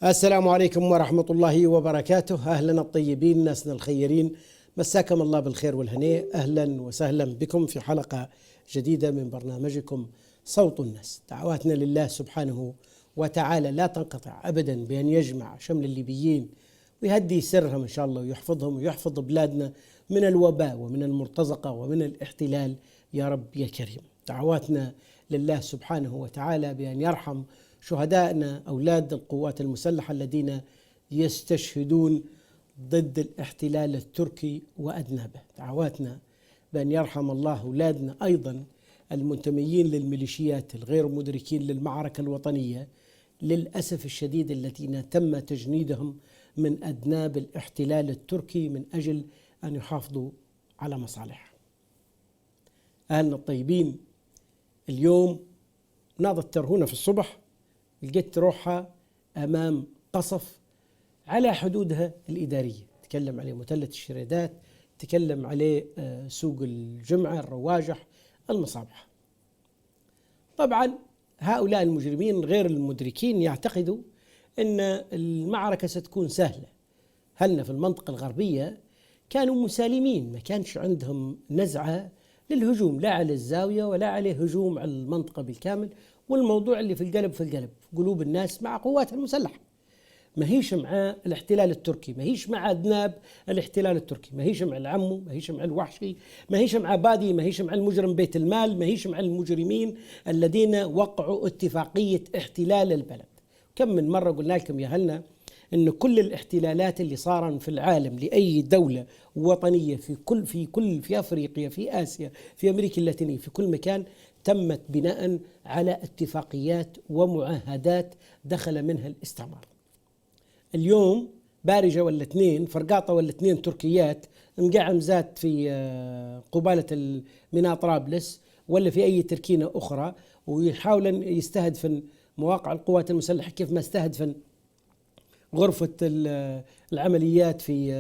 السلام عليكم ورحمة الله وبركاته. أهلا الطيبين ناسنا الخيرين، مساكم الله بالخير والهناء. أهلا وسهلا بكم في حلقة جديدة من برنامجكم صوت الناس. دعواتنا لله سبحانه وتعالى لا تنقطع أبدا بأن يجمع شمل الليبيين ويهدي سرهم إن شاء الله ويحفظهم ويحفظ بلادنا من الوباء ومن المرتزقة ومن الاحتلال يا رب يا كريم. دعواتنا لله سبحانه وتعالى بأن يرحم شهدائنا أولاد القوات المسلحة الذين يستشهدون ضد الاحتلال التركي وأذنابه. دعواتنا بأن يرحم الله أولادنا أيضا المنتميين للميليشيات الغير مدركين للمعركة الوطنية للأسف الشديد الذين تم تجنيدهم من أذناب الاحتلال التركي من أجل أن يحافظوا على مصالحهم. أهلنا الطيبين، اليوم ناضت ترهونة في الصبح لقيت روحها أمام قصف على حدودها الإدارية، تكلم عليه مثلث الشريدات، تكلم عليه سوق الجمعة، الرواجح، المصابح. طبعا هؤلاء المجرمين غير المدركين يعتقدوا أن المعركة ستكون سهلة. هلنا في المنطقة الغربية كانوا مسالمين، ما كانش عندهم نزعة للهجوم لا على الزاوية ولا عليه هجوم على المنطقة بالكامل، والموضوع اللي في القلب في القلب قلوب الناس مع قوات المسلحة، ما هيش مع الاحتلال التركي، ما هيش مع أذناب الاحتلال التركي، ما هيش مع العمو، ما هيش مع الوحشي، ما هيش مع بادي، ما هيش مع المجرم بيت المال، ما هيش مع المجرمين الذين وقعوا اتفاقية احتلال البلد. كم من مرة قلنا لكم يا هلنا إن كل الاحتلالات اللي صار في العالم لأي دولة وطنية في أفريقيا، في آسيا، في أمريكا اللاتينية، في كل مكان تمت بناء على اتفاقيات ومعاهدات دخل منها الاستعمار. اليوم بارجة ولا اثنين فرقاطة ولا اثنين تركيات مقعم ذات في قبالة ميناء طرابلس ولا في أي تركينة أخرى، ويحاول يستهدفن مواقع القوات المسلحة كيف ما استهدفن غرفة العمليات في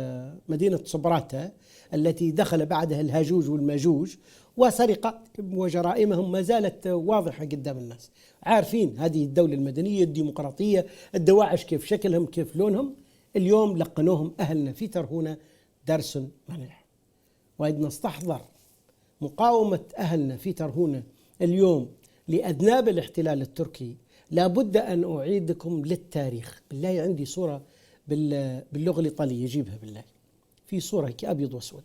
مدينة صبراتا التي دخل بعدها الهاجوج والماجوج، وسرقة وجرائمهم ما زالت واضحة قدام الناس. عارفين هذه الدولة المدنية الديمقراطية، الدواعش كيف شكلهم كيف لونهم. اليوم لقنوهم أهلنا في ترهونة درس منيح، وإذ نستحضر مقاومة أهلنا في ترهونة اليوم لأذناب الاحتلال التركي لابد أن أعيدكم للتاريخ. بالله عندي صورة باللغة الإيطالية، يجيبها بالله، في صورة كأبيض وأسود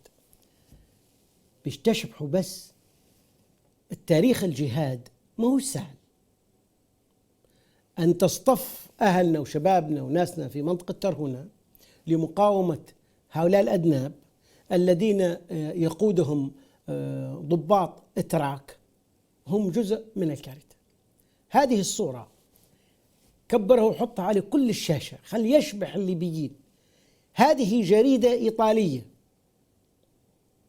باش تشبحوا بس التاريخ. الجهاد ما هو سهل، أن تصطف أهلنا وشبابنا وناسنا في منطقة ترهونة لمقاومة هؤلاء الأذناب الذين يقودهم ضباط إتراك هم جزء من الكارثة. هذه الصورة كبرها وحطها على كل الشاشة، خل يشبح الليبيين. هذه جريدة إيطالية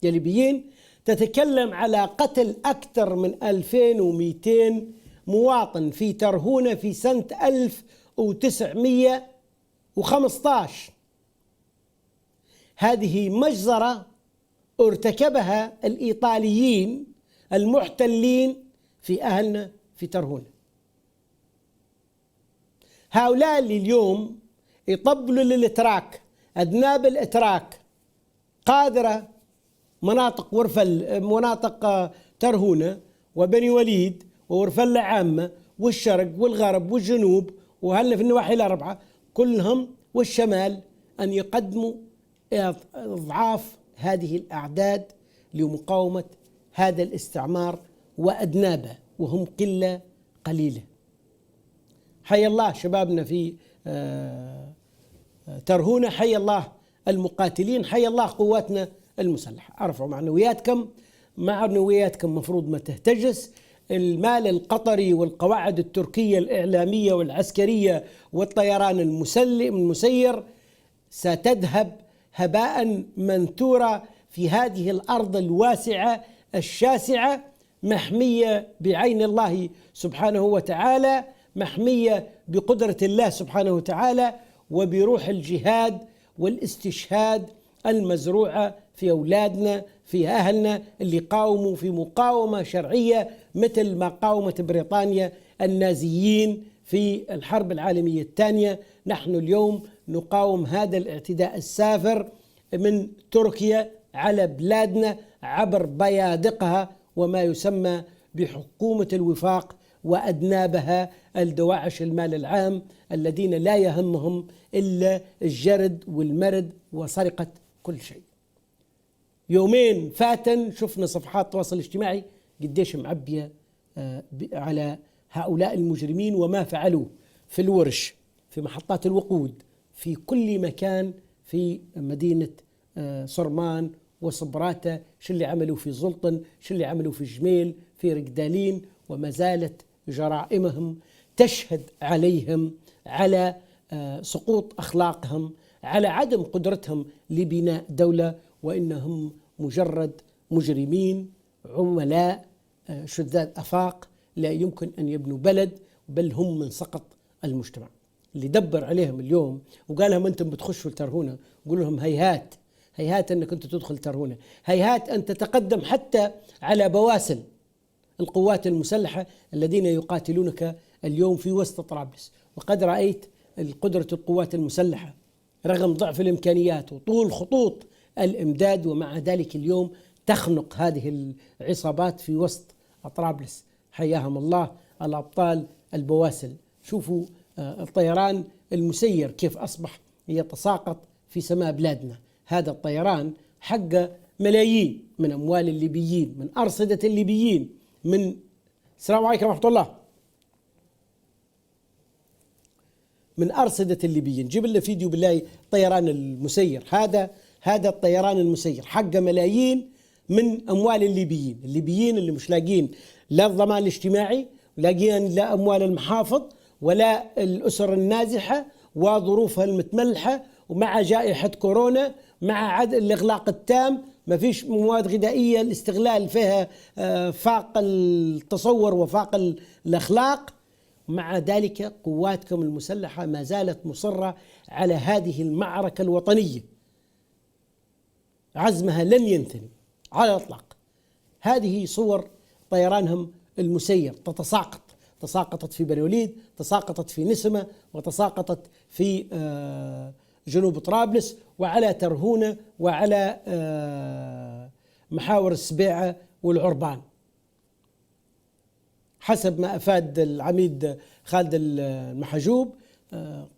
يا ليبيين تتكلم على قتل أكثر من 2200 مواطن في ترهونة في سنة 1915. هذه مجزرة ارتكبها الإيطاليين المحتلين في أهلنا في ترهونة. هؤلاء اللي اليوم يطبلوا للإتراك، أذناب الإتراك قادرة مناطق ورفل، مناطق ترهونة وبني وليد وورفلة عامة والشرق والغرب والجنوب وهلنا في النواحي الأربعة كلهم والشمال، أن يقدموا أضعاف هذه الأعداد لمقاومة هذا الاستعمار وأذنابه، وهم قلة قليلة. حي الله شبابنا في ترهونة، حي الله المقاتلين، حي الله قواتنا المسلحة. ارفعوا معنوياتكم، مفروض ما تهتجس. المال القطري والقواعد التركية الإعلامية والعسكرية والطيران المسير ستذهب هباء منثورا في هذه الأرض الواسعة الشاسعة، محمية بعين الله سبحانه وتعالى، محمية بقدرة الله سبحانه وتعالى وبروح الجهاد والاستشهاد المزروعة في أولادنا في أهلنا اللي قاوموا في مقاومة شرعية مثل ما قاومت بريطانيا النازيين في الحرب العالمية الثانية. نحن اليوم نقاوم هذا الاعتداء السافر من تركيا على بلادنا عبر بيادقها وما يسمى بحكومة الوفاق وأدنابها الدواعش المال العام الذين لا يهمهم إلا الجرد والمرد وسرقة كل شيء. يومين فاتن شفنا صفحات التواصل الاجتماعي قديش معبية على هؤلاء المجرمين وما فعلوه في الورش، في محطات الوقود، في كل مكان في مدينة صرمان وصبراتة، شو اللي عملوا في زلطن، شو اللي عملوا في جميل، في رقدالين، وما زالت جرائمهم تشهد عليهم على سقوط أخلاقهم، على عدم قدرتهم لبناء دولة، وإنهم مجرد مجرمين عملاء شذاذ أفاق لا يمكن أن يبنوا بلد، بل هم من سقط المجتمع. اللي دبر عليهم اليوم وقال لهم أنتم بتخشوا الترهونة، قولوا لهم هيهات هيهات أنك أنت تدخل ترهونة، هيهات أن تتقدم حتى على بواسل القوات المسلحة الذين يقاتلونك اليوم في وسط طرابلس. وقد رأيت قدرة القوات المسلحة رغم ضعف الإمكانيات وطول خطوط الإمداد، ومع ذلك اليوم تخنق هذه العصابات في وسط طرابلس. حياهم الله الأبطال البواسل. شوفوا الطيران المسير كيف أصبح يتساقط في سماء بلادنا. هذا الطيران حق ملايين من أموال الليبيين، من أرصدة الليبيين، من السلام عليكم ورحمة الله، من أرصدة الليبيين. جيب لنا فيديو بالله الطيران المسير، هذا الطيران المسير حق ملايين من أموال الليبيين اللي مش لاقين لا الضمان الاجتماعي، لاقين لا أموال المحافظ ولا الأسر النازحة وظروفها المتملحة، ومع جائحة كورونا، مع الإغلاق التام، ما فيش مواد غذائية، الاستغلال فيها فاق التصور وفاق الأخلاق. مع ذلك قواتكم المسلحة ما زالت مصرة على هذه المعركة الوطنية، عزمها لن ينثني على الإطلاق. هذه صور طيرانهم المسير تساقطت في بني وليد، تساقطت في نسمة، وتساقطت في جنوب طرابلس، وعلى ترهونة، وعلى محاور السبيعة والعربان. حسب ما أفاد العميد خالد المحجوب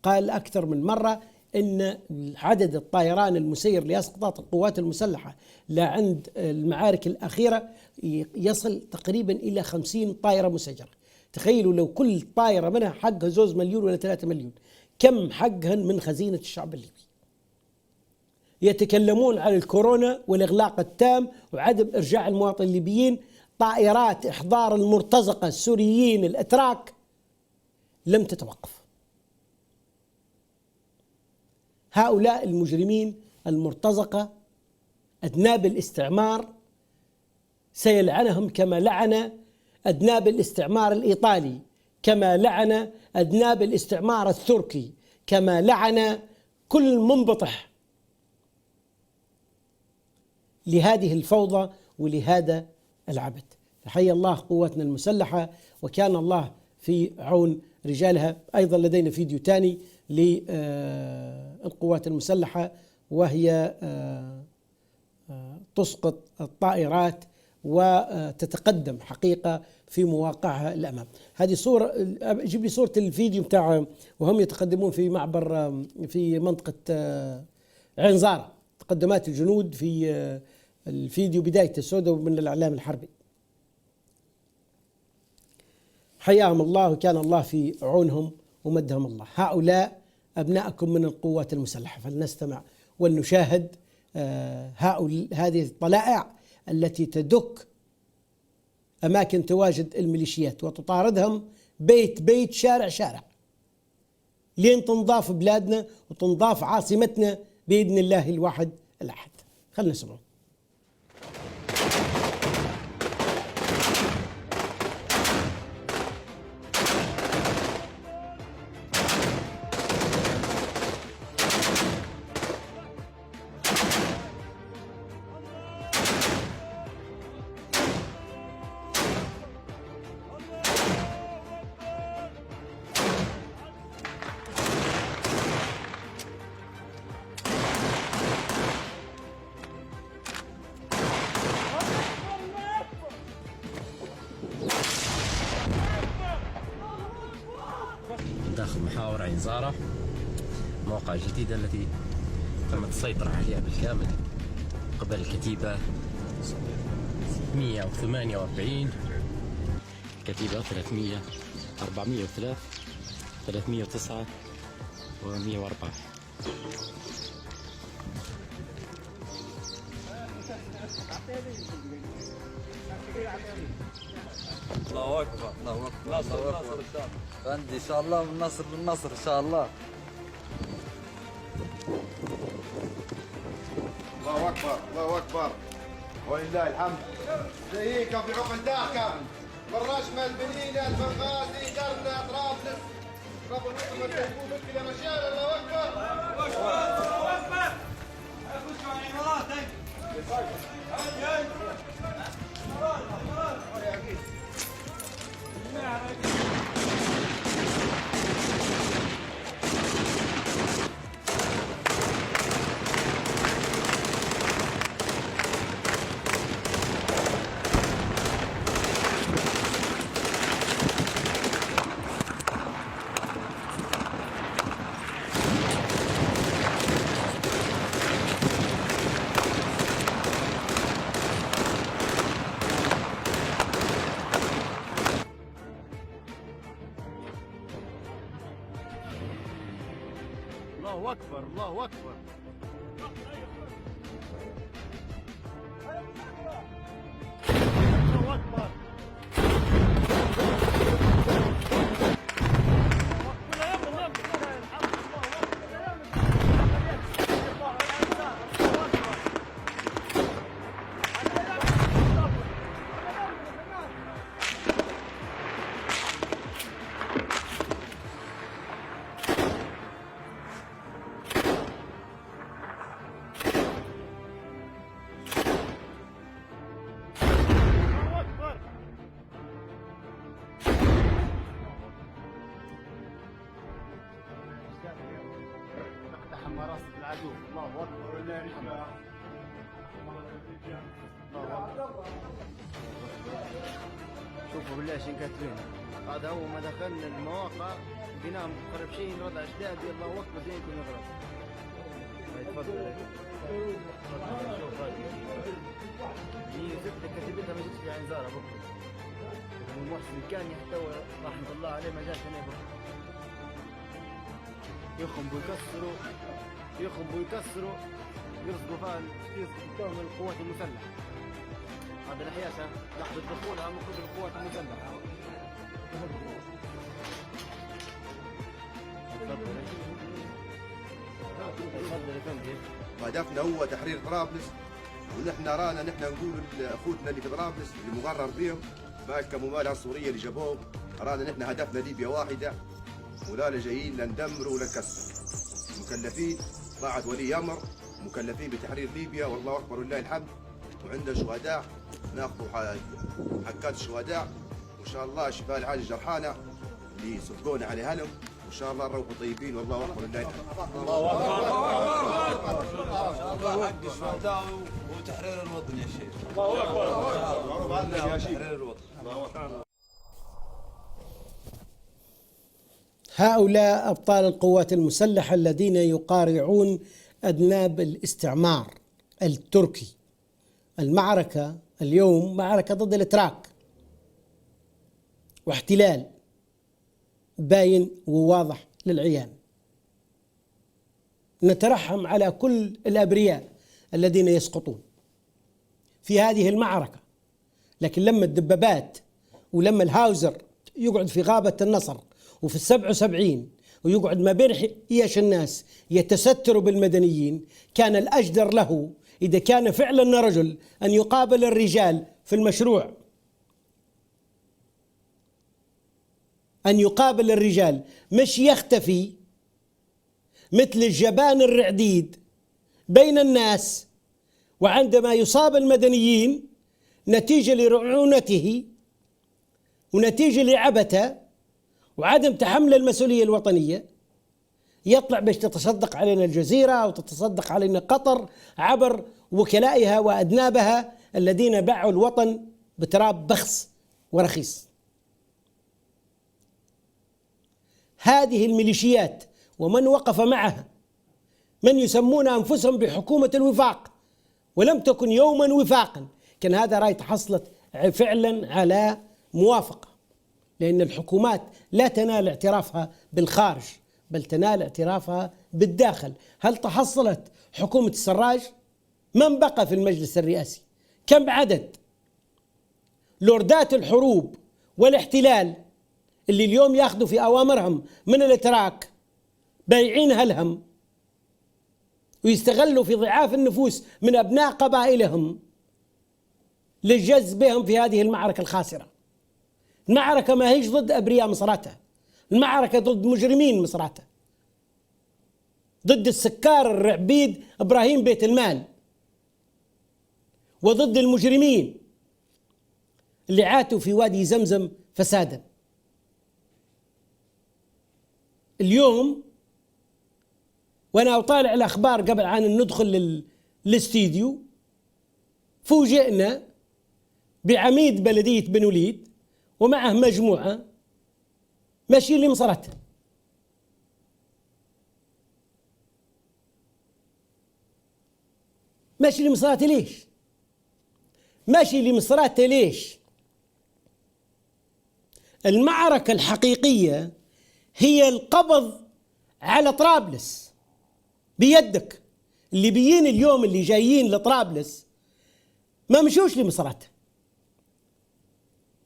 قال أكثر من مرة إن عدد الطيران المسير اللي أسقطت القوات المسلحة لعند المعارك الأخيرة يصل تقريبا إلى 50 طائرة مسيرة. تخيلوا لو كل طائرة منها حقها 2 مليون ولا 3 مليون، كم حقهن من خزينة الشعب الليبي. يتكلمون عن الكورونا والإغلاق التام وعدم إرجاع المواطنين الليبيين. طائرات إحضار المرتزقة السوريين الأتراك لم تتوقف. هؤلاء المجرمين المرتزقة أذناب الاستعمار سيلعنهم كما لعن أذناب الاستعمار الإيطالي، كما لعن أذناب الاستعمار التركي، كما لعن كل منبطح لهذه الفوضى ولهذا العبث. حي الله قواتنا المسلحة، وكان الله في عون رجالها. أيضا لدينا فيديو تاني للقوات المسلحة وهي تسقط الطائرات وتتقدم حقيقة في مواقعها الأمام. هذه صورة، جيب لي صورة الفيديو بتاع وهم يتقدمون في معبر في منطقة عين زارة، تقدمات الجنود في الفيديو بداية السوداء من الإعلام الحربي. حياهم الله وكان الله في عونهم ومدهم الله. هؤلاء أبناءكم من القوات المسلحة، فلنستمع ونشاهد هذه الطلائع التي تدك أماكن تواجد الميليشيات وتطاردهم بيت بيت شارع شارع لين تنضاف بلادنا وتنضاف عاصمتنا بإذن الله الواحد الأحد. خلنا نسمع. داخل محاور عين زارة، المواقع الجديدة التي تم السيطرة عليها بالكامل قبل الكتيبة 148، كتيبة 300 403 309 و104. الله اكبر الله اكبر الله اكبر. عندي ان شاء الله من نصر للنصر ان شاء الله. الله اكبر الله اكبر ولله الحمد. جاييكم في عقل داكم والرشمه البنينه البنغازي درنا طرابلس رب الوطن والتهبوب الى مشاعر. الله اكبر الله اكبر. خشوا على الامارات. الله اكبر الله اكبر. الله اكبر. نقتحم مراصد العدو. الله اكبر ولله الحمد. شوفوا بالله شين كاتبين. هذا اول ما دخلنا المواقع بنام قرب شيء وضع اشدادي. الله اكبر زي يكون يغرب. تفضل شوف هي ستة كتبتها ما جتش في عين زارة بكره. والمحسن كان يحتوى رحمة الله عليه ما جاش هنا بكره. يخنبوا يكسروا يرصدوا فيهم القوات المسلحة. هذا الحياسة لحظة دخولها من قبل القوات المسلحة. هدفنا هو تحرير طرابلس، ونحن رانا نحن نقول لاخوتنا اللي في طرابلس اللي مغرر بهم بهالكمومات السورية اللي جابوهم، رانا نحن هدفنا ليبيا واحدة، ولا جايين لا ندمر ولا نكسر. مكلفين طاعة ولي امر، مكلفين بتحرير ليبيا والله اكبر ولله الحمد. وعندنا شهداء ناخذوا حقات الشهداء، وان شاء الله شفاء العاجل الجرحانه اللي صدقونا على هلم، وان شاء الله نروحوا طيبين والله اكبر ولله الحمد. الله اكبر الله حق الشهداء وتحرير الوطن يا شيخ. الله اكبر تحرير الوطن. الله اكبر. هؤلاء أبطال القوات المسلحة الذين يقارعون أذناب الاستعمار التركي. المعركة اليوم معركة ضد الإتراك واحتلال باين وواضح للعيان. نترحم على كل الأبرياء الذين يسقطون في هذه المعركة، لكن لما الدبابات ولما الهاوزر يقعد في غابة النصر وفي 77 ويقعد ما بين حياش الناس يتستر بالمدنيين، كان الأجدر له إذا كان فعلا رجل أن يقابل الرجال في المشروع، أن يقابل الرجال، مش يختفي مثل الجبان الرعديد بين الناس، وعندما يصاب المدنيين نتيجة لرعونته ونتيجة لعبته وعدم تحمل المسؤولية الوطنية يطلع باش تتصدق علينا الجزيرة أو تتصدق علينا قطر عبر وكلائها وأذنابها الذين باعوا الوطن بتراب بخس ورخيص. هذه الميليشيات ومن وقف معها، من يسمون أنفسهم بحكومة الوفاق ولم تكن يوما وفاقا، كان هذا رأي تحصلت فعلا على موافقة، لأن الحكومات لا تنال اعترافها بالخارج بل تنال اعترافها بالداخل. هل تحصلت حكومة السراج؟ من بقى في المجلس الرئاسي؟ كم عدد لوردات الحروب والاحتلال اللي اليوم ياخذوا في أوامرهم من الاتراك بايعين هلهم ويستغلوا في ضعاف النفوس من أبناء قبائلهم لجذبهم في هذه المعركة الخاسرة. المعركة ما هيش ضد أبرياء مصراتة، المعركة ضد مجرمين مصراتة، ضد السكار الرعبيد إبراهيم بيت المال، وضد المجرمين اللي عاتوا في وادي زمزم فسادا. اليوم وأنا أطالع الأخبار قبل أن ندخل للاستديو فوجئنا بعميد بلدية بن وليد ومعه مجموعة ماشيين لمصراتة. ماشي لمصراتة ليش؟ ماشي لمصراتة ليش؟ المعركة الحقيقية هي القبض على طرابلس بيدك. الليبيين اليوم اللي جايين لطرابلس ما مشوش لمصراتة.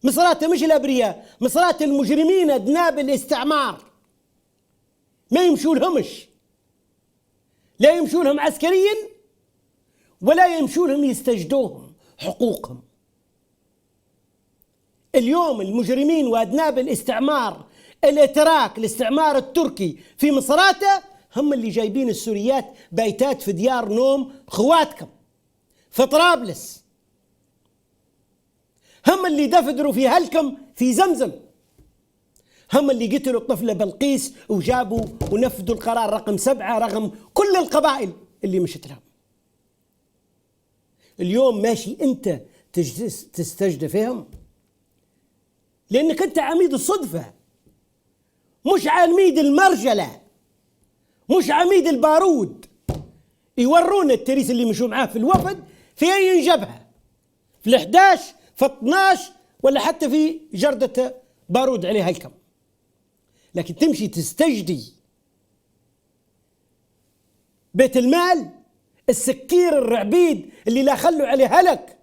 مصراتة مش الأبرياء، مصراتة المجرمين أذناب الاستعمار، ما يمشوا لهمش، لا يمشوا لهم عسكريا ولا يمشوا لهم يستجدوهم حقوقهم. اليوم المجرمين وأذناب الاستعمار الاتراك الاستعمار التركي في مصراتة هم اللي جايبين السوريات بايتات في ديار نوم خواتكم في طرابلس، هم اللي دفدروا في هلكم في زمزم، هم اللي قتلوا الطفلة بلقيس وجابوا ونفذوا القرار رقم 7 رغم كل القبائل اللي مشت لهم. اليوم ماشي أنت تستجد فيهم لأنك أنت عميد الصدفة، مش عميد المرجلة، مش عميد البارود. يورونا التريس اللي مشوا معاه في الوفد في أي جبهة، في 11 في 12 ولا حتى في جردة بارود عليها الكم، لكن تمشي تستجدي بيت المال السكير الرعبيد اللي لا خلوا عليه هلك،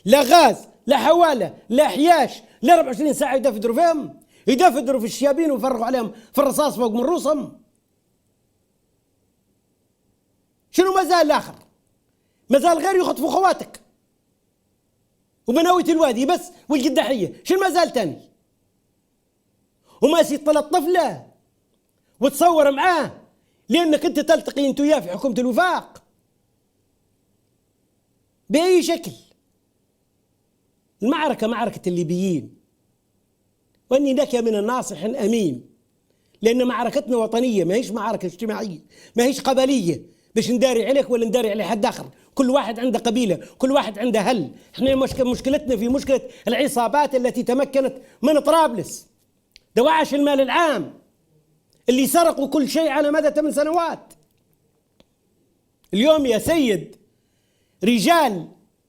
لا غاز لا حوالة لا حياش لا 24 ساعة يدفدروا فيهم، يدفدروا في الشيابين ويفرغوا عليهم في الرصاص فوق من رؤوسهم. شنو ما زال الآخر؟ ما زال غير يخطفوا خواتك وبناوية الوادي بس والقداحية، شنو ما زال تاني؟ وماشي تطلع طفلة وتصور معاه لأنك أنت تلتقي أنت وياه في حكومة الوفاق بأي شكل. المعركة معركة الليبيين، وأني لك من الناصح أمين، لأن معركتنا وطنية، ما هيش معركة اجتماعية، ما هيش قبلية باش نداري عليك ولا نداري على حد آخر. كل واحد عنده قبيلة، كل واحد عنده هل. احنا مشكلتنا في مشكلة العصابات التي تمكنت من طرابلس، دواعش المال العام اللي سرقوا كل شيء على مدى 8 سنوات. اليوم يا سيد رجال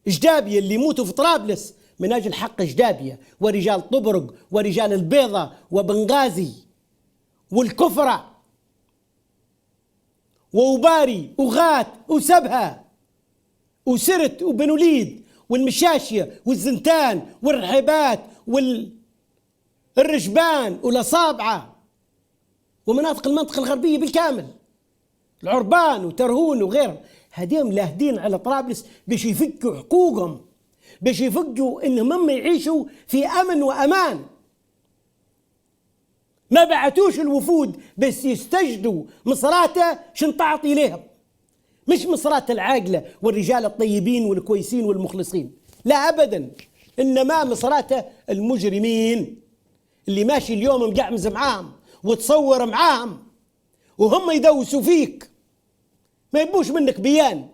جدابية اللي يموتوا في طرابلس من أجل حق جدابية، ورجال طبرق ورجال البيضة وبنغازي والكفرة ووباري وغات وسبها وسرت وبن وليد والمشاشية والزنتان والرحيبات والرجبان والأصابعة ومناطق المنطقة الغربية بالكامل، العربان وترهون وغيرهم، هديهم لاهدين على طرابلس باش يفكوا حقوقهم، باش يفكوا انهم هم يعيشوا في امن وامان. ما بعتوش الوفود بس يستجدوا مصراتة شن تعطي لهم، مش مصراتة العاقلة والرجال الطيبين والكويسين والمخلصين، لا ابدا، انما مصراتة المجرمين اللي ماشي اليوم مقعمز معاهم وتصور معاهم وهم يدوسوا فيك. ما يبوش منك بيان،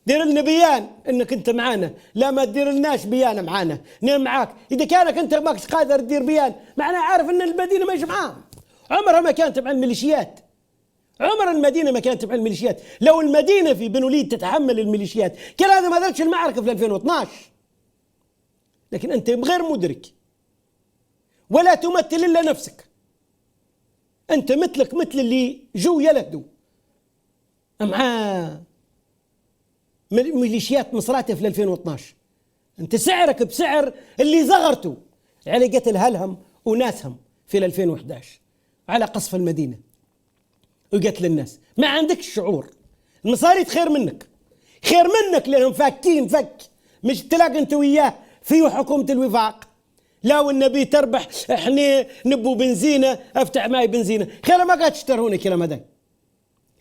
دير لنا بيان انك انت معانا، لا ما تدير لناش بيان معانا، نير معاك. اذا كانك انت ماكش قادر تدير بيان معناه عارف ان المدينه ماشي معاهم، عمرها ما كانت تبع الميليشيات، عمر المدينة ما كانت تبع الميليشيات. لو المدينة في بن وليد تتحمل الميليشيات كان هذا ما دارتش المعركة في 2012. لكن أنت غير مدرك ولا تمثل إلا نفسك. أنت مثلك مثل اللي جو يلهدوا مع ميليشيات مصراتة في 2012. أنت سعرك بسعر اللي زغرتوا على قتل هلهم وناسهم في 2011 على قصف المدينة وقتل الناس. ما عندك الشعور. المصاريت خير منك، خير منك لأنهم فاكين فك، مش تلاقي أنت وياه في حكومة الوفاق. لا والنبي تربح احنا نبو بنزينة افتح معي بنزينة. خير ما قاعد تشتروني كلام هذا،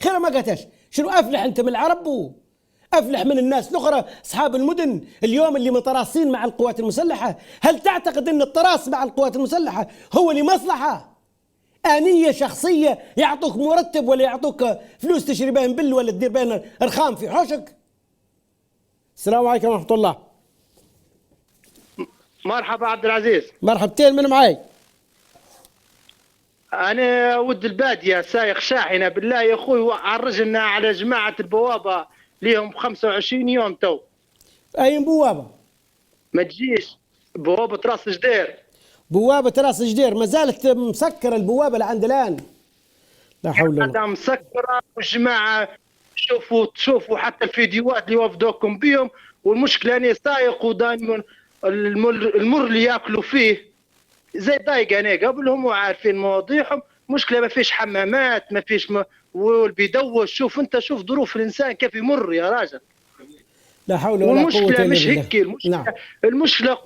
خير ما قاتش. شنو افلح انت من العرب افلح من الناس الاخرى اصحاب المدن اليوم اللي متراصين مع القوات المسلحة؟ هل تعتقد ان التراص مع القوات المسلحة هو لمصلحة آنية شخصية يعطوك مرتب ولا يعطوك فلوس تشري بين بل ولا تدير بين ارخام في حوشك؟ السلام عليكم ورحمة الله. مرحبا عبد العزيز. مرحبتين، من معي؟ انا ود الباديه سايق شاحنه. بالله يا اخوي عرجنا على جماعه البوابه ليهم 25 يوم تو. اي بوابه؟ ما تجيش بوابه راس جدير. بوابه راس جدير ما زالت مسكره البوابه لعند الان. لا حول ولا قوه. مسكره والجماعه تشوفوا حتى الفيديوهات اللي وفدوكم بيهم. والمشكله اني سايق ودائما المر اللي ياكلوا فيه زي ضايق انا قبلهم وعارفين مواضيعهم. مشكله ما فيش حمامات، ما فيش والبيدوش. شوف انت، شوف ظروف الانسان كيف يمر يا راجل. لا حول ولا قوه الا بالله. والمشكله مش هيك، المشكله نعم. المشكله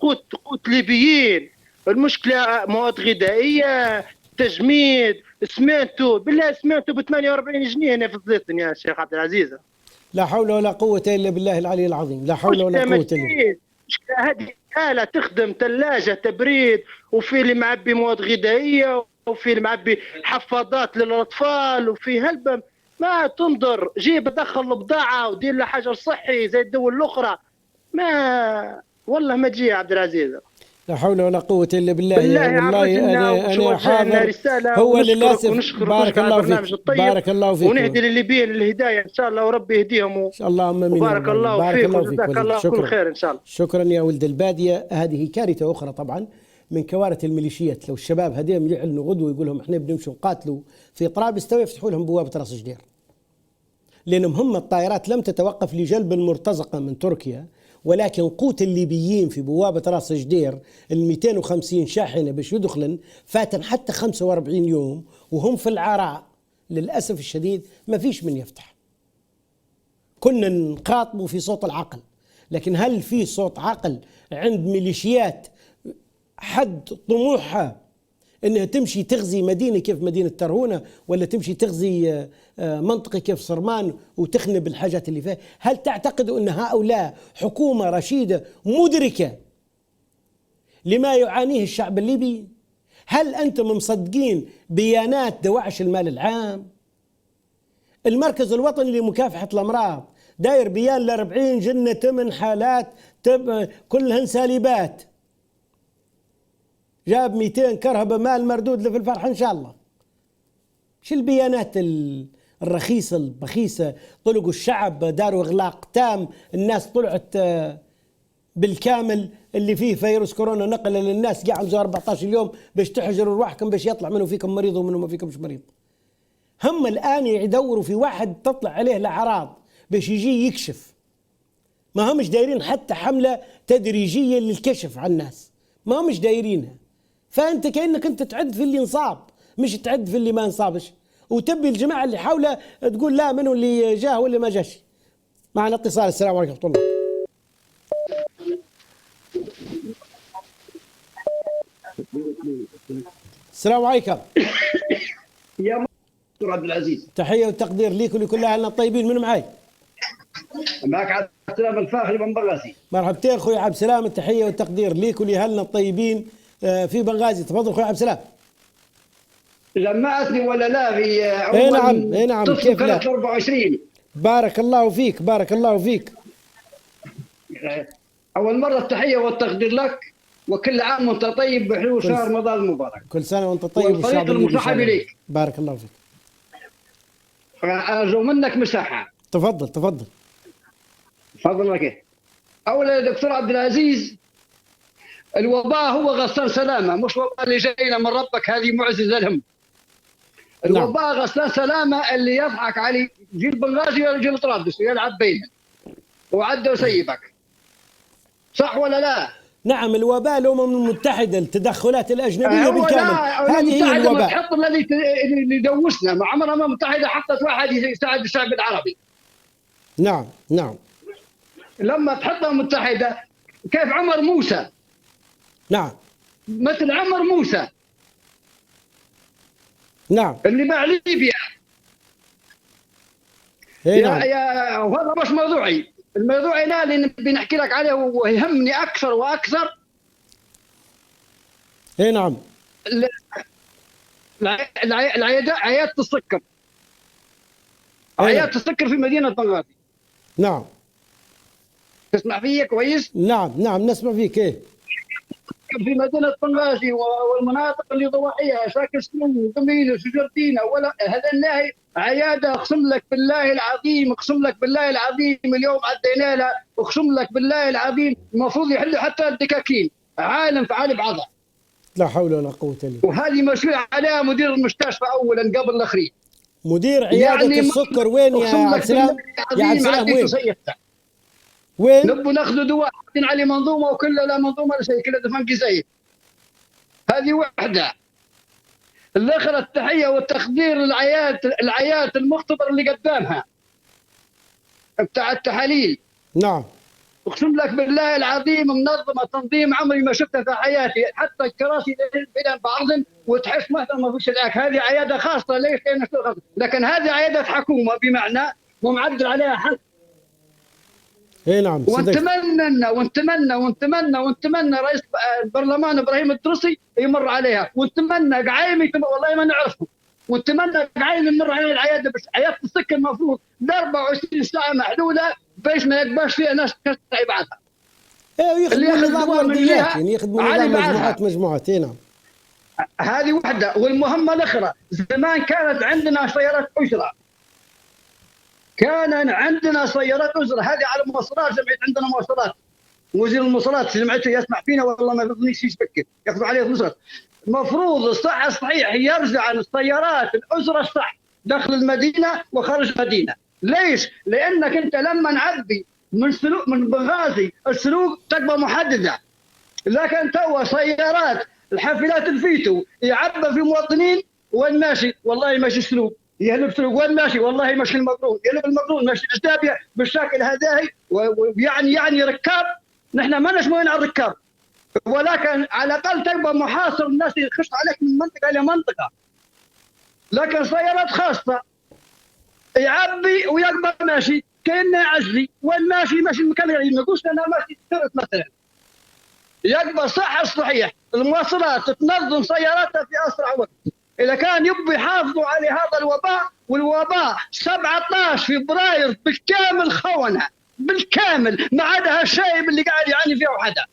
قوت ليبيين، المشكله مواد غذائيه، تجميد، اسمنتو. بالله اسمنتو ب 48 جنيه هنا في زيتون يا شيخ عبد العزيز. لا حول ولا قوه الا بالله العلي العظيم. لا حول ولا قوه الا بالله. هذه آلة تخدم ثلاجة تبريد، وفي اللي معبي مواد غذائية، وفي اللي معبي حفاضات للأطفال، وفي هلبة ما تنظر. جيب دخل البضاعة ودير له حجر صحي زي الدول الأخرى. ما والله ما تجي يا عبد العزيز. لا حول ولا قوة إلا بالله. والله أنا حاضر. هو للأسف. بارك الله فيك. بارك الله فيك. ونهدي للليبيين الهداية إن شاء الله وربي يهديهم. إن شاء الله. أمين. بارك الله فيك وجزاك الله كل خير إن شاء الله. شكرا يا ولد البادية. هذه كارثة أخرى طبعا من كوارث الميليشيات. لو الشباب هذيهم يعلنوا غدوة يقول لهم إحنا بنمشي نقاتلوا في طرابلس تو يفتحوا لهم بوابة راس جدير، لأنهم هم الطائرات لم تتوقف لجلب المرتزقة من تركيا، ولكن قوت الليبيين في بوابة راس جدير ال 250 شاحنة باش يدخلن فاتن حتى 45 يوم وهم في العراء. للأسف الشديد ما فيش من يفتح. كنا نخاطبوا في صوت العقل، لكن هل في صوت عقل عند ميليشيات حد طموحها انها تمشي تغزي مدينة كيف مدينة ترهونة، ولا تمشي تغزي منطقة كيف صرمان وتخنب الحاجات اللي فيها؟ هل تعتقدوا ان هؤلاء حكومة رشيدة مدركة لما يعانيه الشعب الليبي؟ هل انتم مصدقين بيانات دواعش المال العام؟ المركز الوطني لمكافحة الامراض داير بيان ل 40 جنة 8 حالات كلهن سالبات، جاب 200 كرهبة مال مردود في الفرح إن شاء الله. شو البيانات الرخيصة البخيسة؟ طلقوا الشعب، داروا إغلاق تام، الناس طلعت بالكامل اللي فيه فيروس كورونا نقل للناس، قعدوا 14 يوم باش تحجروا رواحكم باش يطلع منه فيكم مريض ومنه ما فيكمش مريض. هم الآن يدوروا في واحد تطلع عليه الأعراض باش يجي يكشف. ما همش دايرين حتى حملة تدريجية للكشف عن الناس، ما همش دايرينها. فأنت كأنك أنت تعد في اللي انصاب مش تعد في اللي ما انصابش، وتبي الجماعة اللي حوله تقول لا منو اللي جاه واللي ما جاش. معنا اتصال. السلام عليكم ورحمة الله. السلام عليكم. يا دكتور عبد العزيز، تحية والتقدير ليك ولكل أهلنا الطيبين. من معي؟ معك عبد السلام الفاخري من بنغازي. مرحبتين أخوي عبد السلام، التحية والتقدير ليك ولأهلنا الطيبين في بنغازي. تفضل أخوي عبد السلام. جمعتني ولا لا في اي نعم اي نعم. كيف لا؟ 24. بارك الله فيك بارك الله فيك. أول مرة التحية والتقدير لك وكل عام وانت طيب بحلول شهر رمضان المبارك. كل سنة وأنت طيب والفريق والشعب الليبي المصاحب سلام. إليك. بارك الله فيك. أرجو منك مساحة. تفضل تفضل. فضلك. أولا يا دكتور عبد العزيز، الوباء هو غسان سلامة، مش وباء اللي جاينا من ربك، هذه معجزة لهم. الوباء غسان سلامة اللي يضحك علي جيل بنغازي ولا جيل طرابلس يلعب بينه وعدى وسيبك. صح ولا لا؟ نعم، الوباء الأمم المتحدة، التدخلات الأجنبية بالكامل، هذه هي الوباء. تحط اللي يدوسنا، مع عمرها الأمم المتحدة حطت واحد يساعد الشعب العربي. نعم نعم. لما تحط الأمم المتحدة كيف عمر موسى؟ نعم مثل عمر موسى نعم. اللي باع ليبيا. نعم. وهذا مش موضوعي، الموضوع هنا اللي بنحكي لك عليه ويهمني اكثر واكثر. نعم. عيادة السكر. عيادة السكر في مدينة بنغازي. نعم. تسمع فيا كويس؟ نعم نعم نسمع فيك. في مدينة بنغازي والمناطق اللي ضواحيها شاكر سلوم وقميل وشجرتينا ولا هذا الناهي عيادة. اقسم لك بالله العظيم، اقسم لك بالله العظيم اليوم عدينا لها، اقسم لك بالله العظيم المفروض يحلوا حتى الدكاكين. عالم في عالم عظم. لا حول ولا قوة الا بالله. وهذه مسؤول عليها مدير المستشفى اولا قبل الاخرين. مدير عيادة يعني السكر وين يا عبد السلام؟ يا عبد السلام وين؟ وين؟ نبوا ناخذوا دواء حاطين عليه منظومه وكلها لا منظومه ولا شيء، كلها دفنقي زي هذه وحده. الاخرى التحيه والتقدير العيات المختبر اللي قدامها بتاع التحاليل. نعم. اقسم لك بالله العظيم منظمه تنظيم عمري ما شفتها في حياتي، حتى الكراسي بين بعضهم وتحس مثلا ما فيش العك. هذه عياده خاصه ليش؟ لكن هذه عياده حكومه بمعنى ومعدل عليها حق. نعم. ونتمنى رئيس البرلمان ابراهيم الدرسي يمر عليها، ونتمنى قعايمي والله ما نعرفه، ونتمنى قعايمي يمر عليها العياده. بس عياده السكر المفروض 24 ساعه محلوله باش ما يقباش فيها ناس تستعي بعدها. يخدموا نظام ورديات، يعني يخدموا نظام مجموعات. نعم. هذه وحده. والمهمه الاخرى، زمان كانت عندنا سيارات اجره. كان عندنا سيارات أجرة، هذه على المواصلات. جمعية عندنا مواصلات، وزير المواصلات جمعيته يسمع فينا والله ما يفضلنيش يفكر، ياخذوا عليه فلوس. المفروض الصح الصحيح يرجع عن السيارات الأجرة الصح داخل المدينة وخارج المدينة. ليش؟ لأنك أنت لما نعبي من بنغازي السلوك تبقى محددة، لكن تو سيارات الحافلات الفيتو يعبى في مواطنين. وين ماشي؟ والله ماشي سلوك. يهلب سلوك. وين ماشي؟ والله ماشي المقرون. يهلب المقرون ماشي الاشتابيه بالشكل هذاهي. ويعني ركاب، نحن ما نشموين على الركاب، ولكن على الاقل تبقى محاصر، الناس يخش عليك من منطقه الى منطقه. لكن سيارات خاصه يعبي ويقبل ماشي كانه يعزي. وين ماشي؟ ماشي المكان اللي نقول انا ماشي سرت مثلا. يقبل صح الصحيح المواصلات تنظم سياراتها في اسرع وقت. إذا كان يبوا يحافظوا على هذا الوباء، والوباء 17 فبراير بالكامل خونة بالكامل، ما عدا هالشايب اللي قاعد يعاني فيه وحده.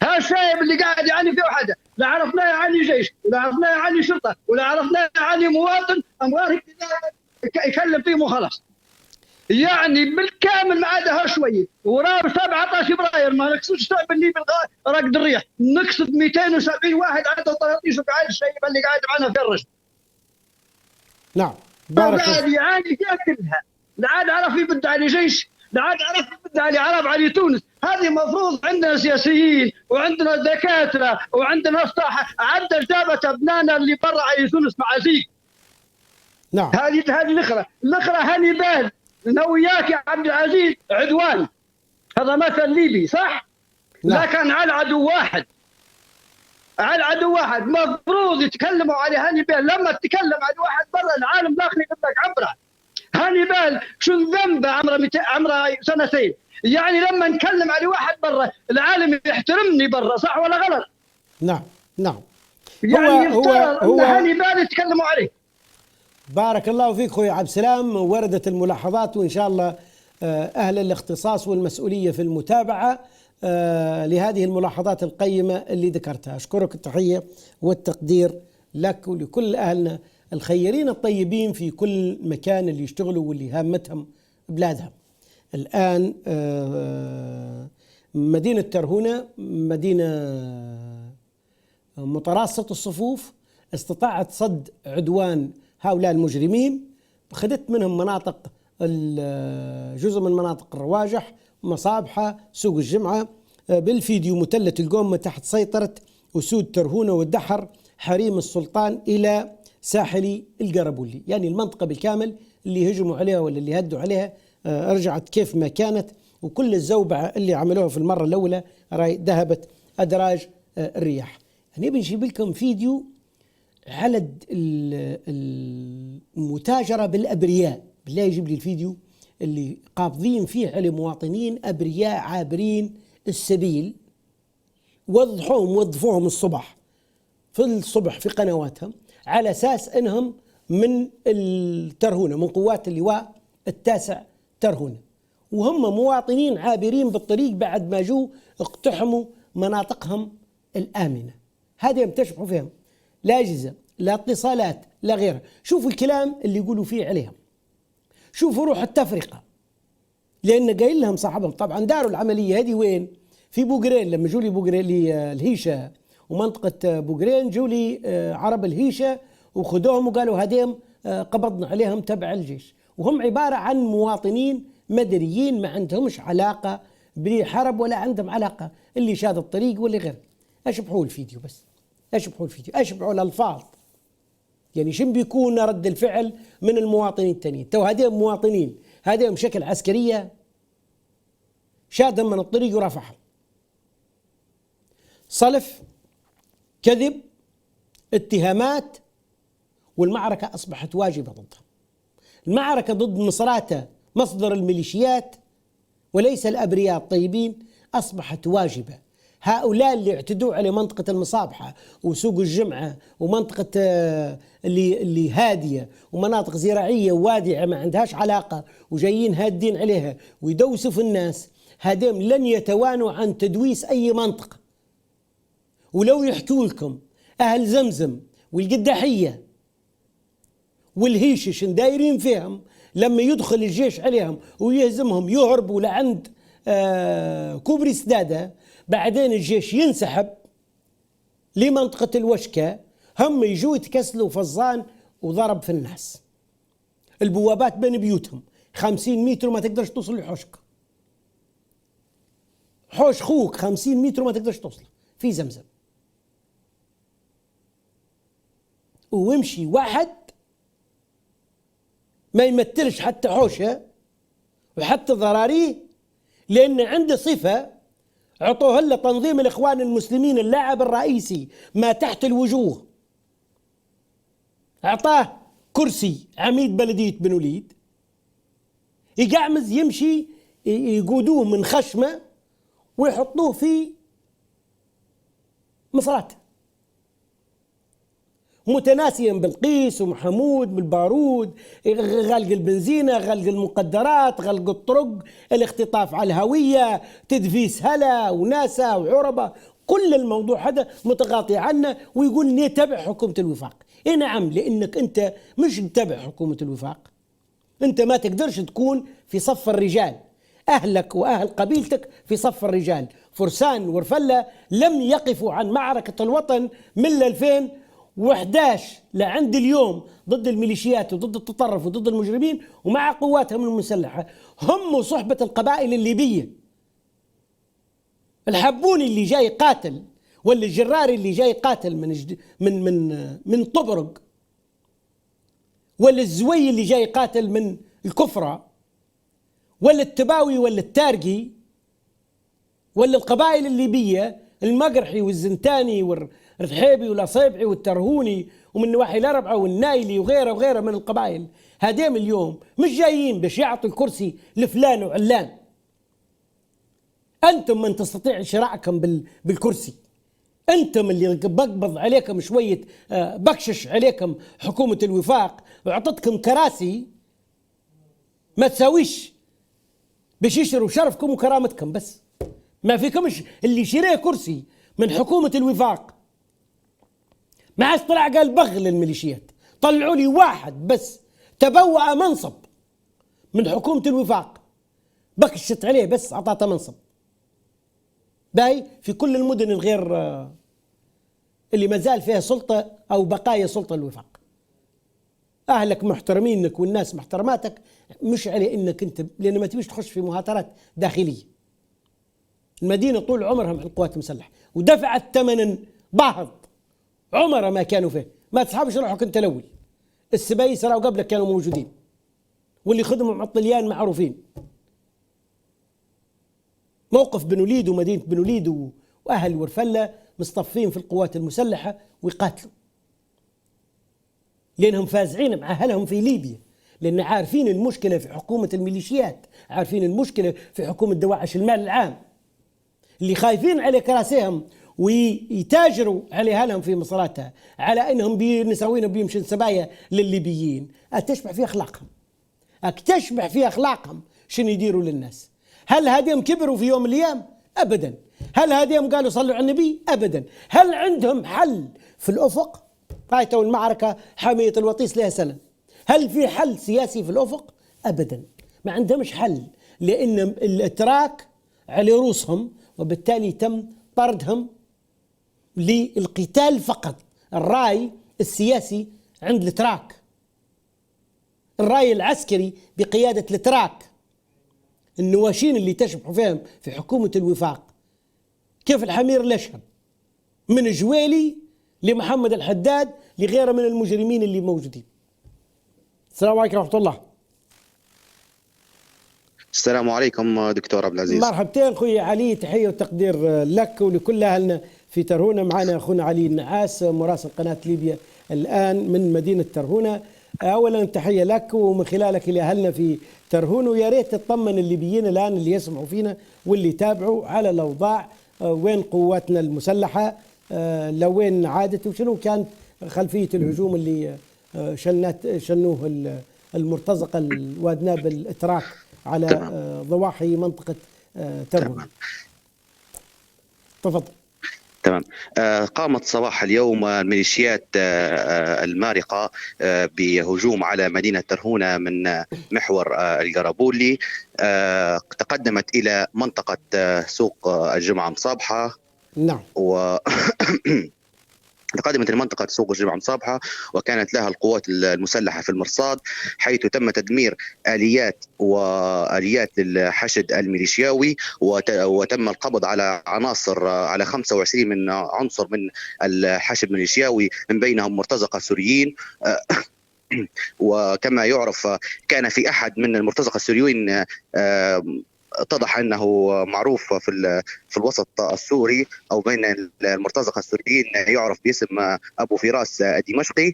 هالشايب اللي قاعد يعاني فيه وحده، لا عرفناه يعاني جيش، ولا عرفناه يعاني شرطة، ولا عرفناه يعاني مواطن أموال يكلم فيهم وخلاص. يعني بالكامل ما عدا هالشوية. وراه 17 فبراير ما نقصدش الشعب الليبي رقد الريح، نقصد 270 واحد عنده طراطيش وقاعد الشيب اللي قاعد معنا في الرشد. نعم. بارك الله. قاعد يعاني فيها كلها، لا عاد عرف يبد على جيش، لا عاد عرف يبد على عرب على تونس. هذه مفروض عندنا سياسيين وعندنا دكاترة وعندنا صحة عدل جابت أبنائنا اللي برا على تونس معازيك. نعم. هذه الأخرى هانيبال. أنا وياك يا عبد العزيز عدوان، هذا مثل ليبي صح؟ نعم. لكن على عدو واحد، على عدو واحد مفروض يتكلموا على هانيبال. لما تتكلم على واحد برا العالم داخلي يقول لك عبره. هانيبال شو ذنبه عمره سنتين. يعني لما نتكلم على واحد برا العالم يحترمني برا، صح ولا غلط؟ نعم نعم. يعني يفترض ان هانيبال يتكلموا عليه. بارك الله فيك اخوي عبد السلام. وردت الملاحظات، وان شاء الله اهل الاختصاص والمسؤوليه في المتابعه لهذه الملاحظات القيمة اللي ذكرتها. أشكرك التحية والتقدير لك ولكل أهلنا الخيرين الطيبين في كل مكان اللي يشتغلوا واللي هامتهم بلادهم. الآن مدينة ترهونة مدينة متراصة الصفوف، استطاعت صد عدوان هؤلاء المجرمين، أخذت منهم مناطق، جزء من مناطق الرواجح، مصابحة، سوق الجمعة. بالفيديو متلة القومة تحت سيطرة أسود ترهونة والدحر حريم السلطان إلى ساحل القربولي، يعني المنطقة بالكامل اللي هجموا عليها ولا اللي هدوا عليها رجعت كيف ما كانت، وكل الزوبعة اللي عملوها في المرة الأولى راي ذهبت أدراج الرياح. يعني بنجيب لكم فيديو على المتاجرة بالأبرياء، بالله يجيب لي الفيديو اللي قابضين فيه على مواطنين أبرياء عابرين السبيل، وظفوهم الصبح في قنواتهم على أساس أنهم من الترهونة، من قوات اللواء التاسع ترهونة، وهم مواطنين عابرين بالطريق بعد ما جو اقتحموا مناطقهم الآمنة. هذا يمتشفوا فيهم، لا أجهزة لا اتصالات لا غيرها. شوفوا الكلام اللي يقولوا فيه عليهم، شوفوا روح التفرقة، لأن قايل لهم صاحبهم طبعا داروا العملية هذه وين؟ في بوقرين. لما جولي بوقرين لي الهيشة ومنطقة بوقرين، جولي عرب الهيشة وخذوهم وقالوا هذيم قبضنا عليهم تبع الجيش، وهم عبارة عن مواطنين مدنيين ما عندهمش علاقة بحرب ولا عندهم علاقة، اللي شاد الطريق واللي غير. أشبحوا الفيديو بس، أشبحوا الفيديو، أشبحوا الألفاظ، يعني شن بيكون رد الفعل من المواطنين التانيين. تو هذين مواطنين هذين بشكل عسكرية شادهم من الطريق ورفعهم. صلف، كذب، اتهامات، والمعركة أصبحت واجبة ضدهم. المعركة ضد مصراتة مصدر الميليشيات وليس الأبرياء الطيبين أصبحت واجبة. هؤلاء اللي اعتدوا على منطقة المصابحة وسوق الجمعة ومنطقة اللي هادية ومناطق زراعية ووادعة ما عندهاش علاقة وجايين هادين عليها ويدوسوا في الناس، هادم لن يتوانوا عن تدويس أي منطقة. ولو يحكوا لكم أهل زمزم والقداحية والهيشش دايرين فيهم، لما يدخل الجيش عليهم ويهزمهم يهربوا لعند كوبري سدادة، بعدين الجيش ينسحب لمنطقة الوشكة، هم يجوا يتكسلوا فظان وضرب في الناس. البوابات بين بيوتهم 50 متر ما تقدرش توصل لحوشك، حوش خوك 50 متر ما تقدرش توصل في زمزم، ويمشي واحد ما يمثلش حتى حوشه وحتى ضراريه، لأن عنده صفة عطوه له تنظيم الإخوان المسلمين اللاعب الرئيسي ما تحت الوجوه، أعطاه كرسي عميد بلدية بن وليد، يقعمز يمشي يقودوه من خشمة ويحطوه في مصرات، متناسيا بالقيس ومحمود بالبارود، غلق البنزينة، غلق المقدرات، غلق الطرق، الاختطاف على الهوية، تدفيس هلا وناسا وعربة، كل الموضوع هذا متغاطي عنه، ويقول نتبع حكومة الوفاق. إيه نعم، لأنك أنت مش تتبع حكومة الوفاق، أنت ما تقدرش تكون في صف الرجال، أهلك وأهل قبيلتك في صف الرجال. فرسان ورفلة لم يقفوا عن معركة الوطن من 2011 لعند اليوم ضد الميليشيات وضد التطرف وضد المجرمين ومع قواتهم المسلحة، هم وصحبة القبائل الليبية. الحبوني اللي جاي قاتل، ولا الجراري اللي جاي قاتل من طبرق، ولا الزوي اللي جاي قاتل من الكفرة، ولا التباوي ولا التارقي، ولا القبائل الليبية المقرحي والزنتاني والرحيبي والأصيبعي والترهوني ومن نواحي الأربعة والنايلي وغيره وغيره من القبائل، هاديم اليوم مش جايين باش يعطوا الكرسي لفلان وعلان. أنتم من تستطيع شراءكم بالكرسي، أنتم اللي بقبض عليكم شوية، بكشش عليكم حكومة الوفاق وعطتكم كراسي ما تساويش باش يشروا شرفكم وكرامتكم بس. ما فيكمش اللي شريه كرسي من حكومة الوفاق ما عادش طلع قال بغ للميليشيات، طلعوا لي واحد بس تبوأ منصب من حكومة الوفاق بكشت عليه بس أعطاته منصب باي في كل المدن الغير اللي ما زال فيها سلطة أو بقايا سلطة الوفاق. أهلك محترمينك والناس محترماتك، مش عليه إنك أنت لأن ما تبيش تخش في مهاترات داخلية. المدينة طول عمرها مع القوات المسلحة ودفعت ثمنا باهظ عمرها ما كانوا فيه. ما تسحبش روحك أنت الأول، السبايس راهو قبلك كانوا موجودين واللي خدموا مع الطليان معروفين. موقف بن وليد ومدينة بن وليد وأهل ورفلة مصطفين في القوات المسلحة ويقاتلوا لأنهم فازعين مع أهلهم في ليبيا، لأن عارفين المشكلة في حكومة الميليشيات، عارفين المشكلة في حكومة دواعش المال العام اللي خايفين على كراسيهم ويتاجروا على أهلهم في مصراتها على أنهم بيسوين بيمشي سبايا للليبيين. أتشبع في أخلاقهم، أكتشبع في أخلاقهم شنو يديروا للناس. هل هاديهم كبروا في يوم من الأيام؟ أبدا. هل هاديهم قالوا صلوا على النبي؟ أبدا. هل عندهم حل في الأفق؟ رايتوا المعركة حامية الوطيس لها سنة، هل في حل سياسي في الأفق؟ أبدا، ما عندهمش حل، لأن الاتراك على رؤوسهم وبالتالي تم طردهم للقتال فقط. الرأي السياسي عند الاتراك، الرأي العسكري بقيادة الاتراك، النواشين اللي تشبحوا فيهم في حكومة الوفاق كيف الحمير الأشهب من جويلي لمحمد الحداد لغيره من المجرمين اللي موجودين. السلام عليكم ورحمة الله. السلام عليكم دكتور عبد العزيز. مرحبتين خويا علي، تحية وتقدير لك ولكل أهلنا في ترهونة. معنا أخونا علي النعاس مراسل قناة ليبيا الآن من مدينة ترهونة. أولا تحية لك ومن خلالك لأهلنا في ترهونة، ويا ريت تطمن الليبيين الآن اللي يسمعوا فينا واللي يتابعوا على الأوضاع، وين قواتنا المسلحة، لوين عادت وشنو كانت خلفية الهجوم اللي شنوه المرتزقة الوادناب الاتراك على ضواحي منطقة ترهونة. تفضل. تمام. قامت صباح اليوم الميليشيات المارقة بهجوم على مدينة ترهونة من محور القرابولي. تقدمت إلى منطقة سوق الجمعة مصابحة. نعم. تقدمت لمنطقة سوق الجمعة مصابحة وكانت لها القوات المسلحة في المرصاد، حيث تم تدمير آليات للحشد الميليشياوي، وتم القبض على عناصر، على 25 من عنصر من الحشد الميليشياوي، من بينهم مرتزقة سوريين. وكما يعرف كان في أحد من المرتزقة السوريين اتضح انه معروف في الوسط السوري او بين المرتزقه السوريين، يعرف باسم ابو فراس الدمشقي.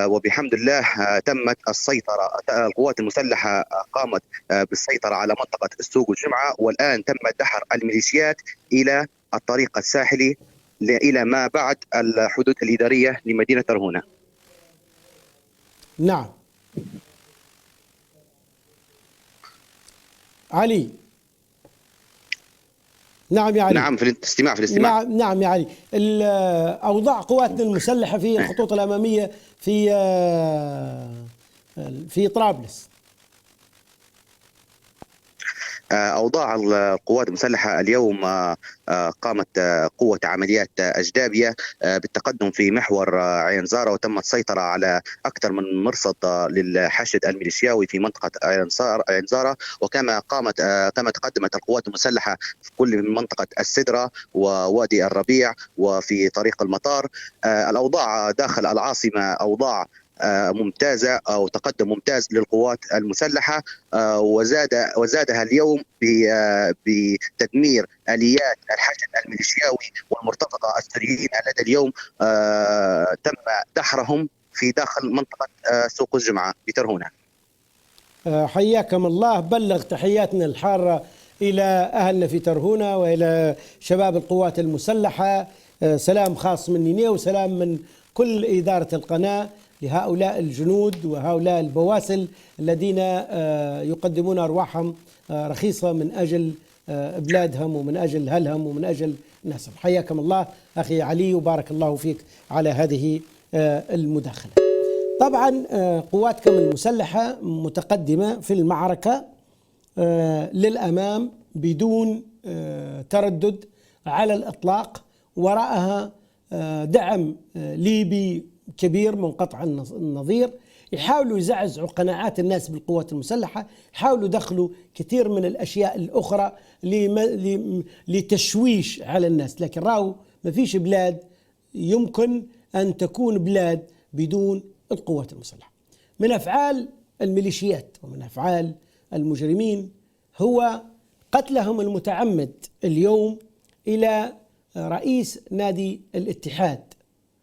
وبحمد الله تمت السيطره، القوات المسلحه قامت بالسيطره على منطقه السوق والجمعه، والان تم دحر الميليشيات الى الطريق الساحلي الى ما بعد الحدود الاداريه لمدينه ترهونة. نعم. علي. نعم يا علي. نعم في الاستماع. نعم يا علي. أوضاع قواتنا المسلحة في الخطوط الأمامية في طرابلس. أوضاع القوات المسلحة اليوم قامت قوة عمليات أجدابية بالتقدم في محور عين زارة، وتم السيطرة على أكثر من مرصد للحشد الميليشياوي في منطقة عين زارة. وكما تقدمت القوات المسلحة في كل من منطقة السدرة ووادي الربيع وفي طريق المطار. الأوضاع داخل العاصمة أوضاع ممتازة أو تقدم ممتاز للقوات المسلحة، وزادها اليوم بتدمير آليات الحشد الميليشياوي والمرتزقة السوريين الذي اليوم تم دحرهم في داخل منطقة سوق الجمعة بترهونة. حياكم الله. بلغ تحياتنا الحارة إلى أهلنا في ترهونة وإلى شباب القوات المسلحة. سلام خاص مني وسلام من كل إدارة القناة لهؤلاء الجنود وهؤلاء البواسل الذين يقدمون أرواحهم رخيصة من أجل بلادهم ومن أجل أهلهم ومن أجل ناسهم. حياكم الله أخي علي وبارك الله فيك على هذه المداخلة. طبعا قواتكم المسلحة متقدمة في المعركة للأمام بدون تردد على الإطلاق، وراءها دعم ليبي كبير منقطع النظير، يحاولوا يزعزعوا قناعات الناس بالقوات المسلحة، يحاولوا يدخلوا كثير من الأشياء الأخرى لتشويش على الناس، لكن راهو ما فيش بلاد يمكن أن تكون بلاد بدون القوات المسلحة. من أفعال الميليشيات ومن أفعال المجرمين هو قتلهم المتعمد اليوم إلى رئيس نادي الاتحاد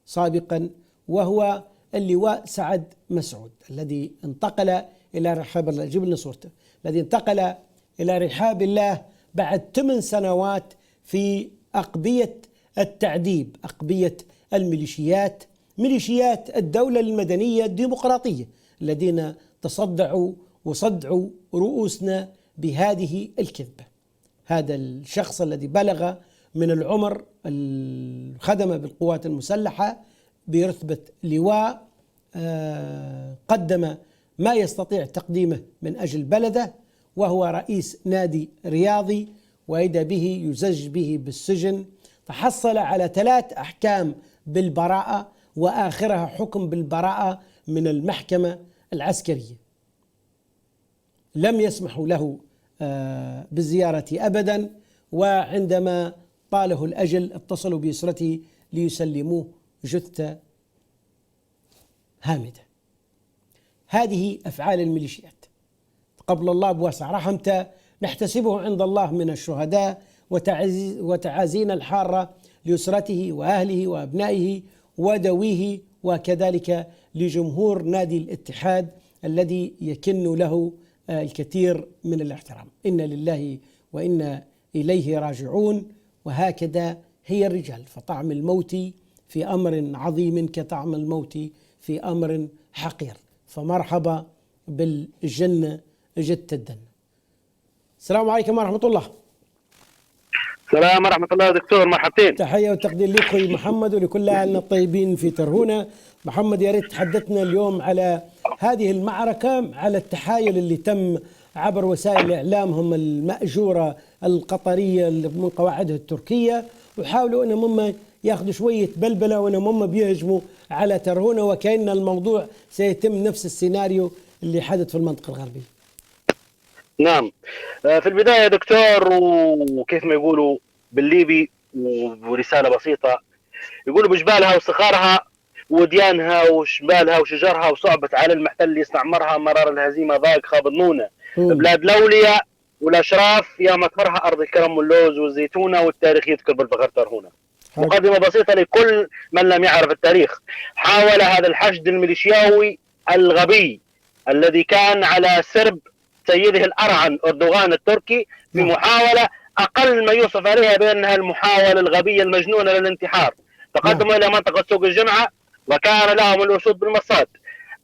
سابقا، وهو اللواء سعد مسعود الذي انتقل إلى رحاب الله، جيب لنا صورته، الذي انتقل إلى رحاب الله بعد 8 سنوات في أقبية التعذيب، أقبية الميليشيات، ميليشيات الدولة المدنية الديمقراطية الذين تصدعوا وصدعوا رؤوسنا بهذه الكذبة. هذا الشخص الذي بلغ من العمر الخدمة بالقوات المسلحة برتبة لواء، قدم ما يستطيع تقديمه من أجل بلده، وهو رئيس نادي رياضي، وإذا به يزج به بالسجن، فحصل على 3 أحكام بالبراءة، وآخرها حكم بالبراءة من المحكمة العسكرية. لم يسمحوا له بالزيارة أبدا، وعندما طاله الأجل اتصلوا بأسرته ليسلموه جثة هامدة. هذه أفعال الميليشيات قبل الله بواسع رحمته، نحتسبه عند الله من الشهداء، وتعازينا الحارة لأسرته وأهله وأبنائه ودويه، وكذلك لجمهور نادي الاتحاد الذي يكن له الكثير من الاحترام. إنا لله وإنا إليه راجعون، وهكذا هي الرجال، فطعم الموت في أمر عظيم كطعم الموت في أمر حقير، فمرحبا بالجنة جت الدنة. السلام عليكم ورحمة الله. السلام ورحمة الله دكتور، مرحبتين. تحية وتقدير لك أخوي محمد ولكل أهلنا الطيبين في ترهونة. محمد، يا ريت تحدثنا اليوم على هذه المعركة، على التحايل اللي تم عبر وسائل إعلامهم المأجورة القطرية من قواعدها التركية، وحاولوا أنهم هم ياخذوا شوية بلبلة وأنهم هم بيهجموا على ترهونة، وكأن الموضوع سيتم نفس السيناريو اللي حدث في المنطقة الغربية. نعم، في البداية يا دكتور، وكيف ما يقولوا بالليبي، ورسالة بسيطة، يقولوا بجبالها وصخارها وديانها وشبالها وشجرها وصعبت على المحتل يستعمرها، مرار الهزيمة ضاق خاب النونة، بلاد الأولياء والأشراف يا مطهرها أرض الكرم واللوز والزيتونة، والتاريخ يذكر بالفخر ترهونة. مقدمة بسيطة لكل من لم يعرف التاريخ. حاول هذا الحشد الميليشياوي الغبي الذي كان على سرب سيده الأرعن أردوغان التركي في محاولة أقل ما يوصف عليها بأنها المحاولة الغبية المجنونة للانتحار. تقدموا إلى منطقة سوق الجمعة وكان لهم الأسود بالمصاد.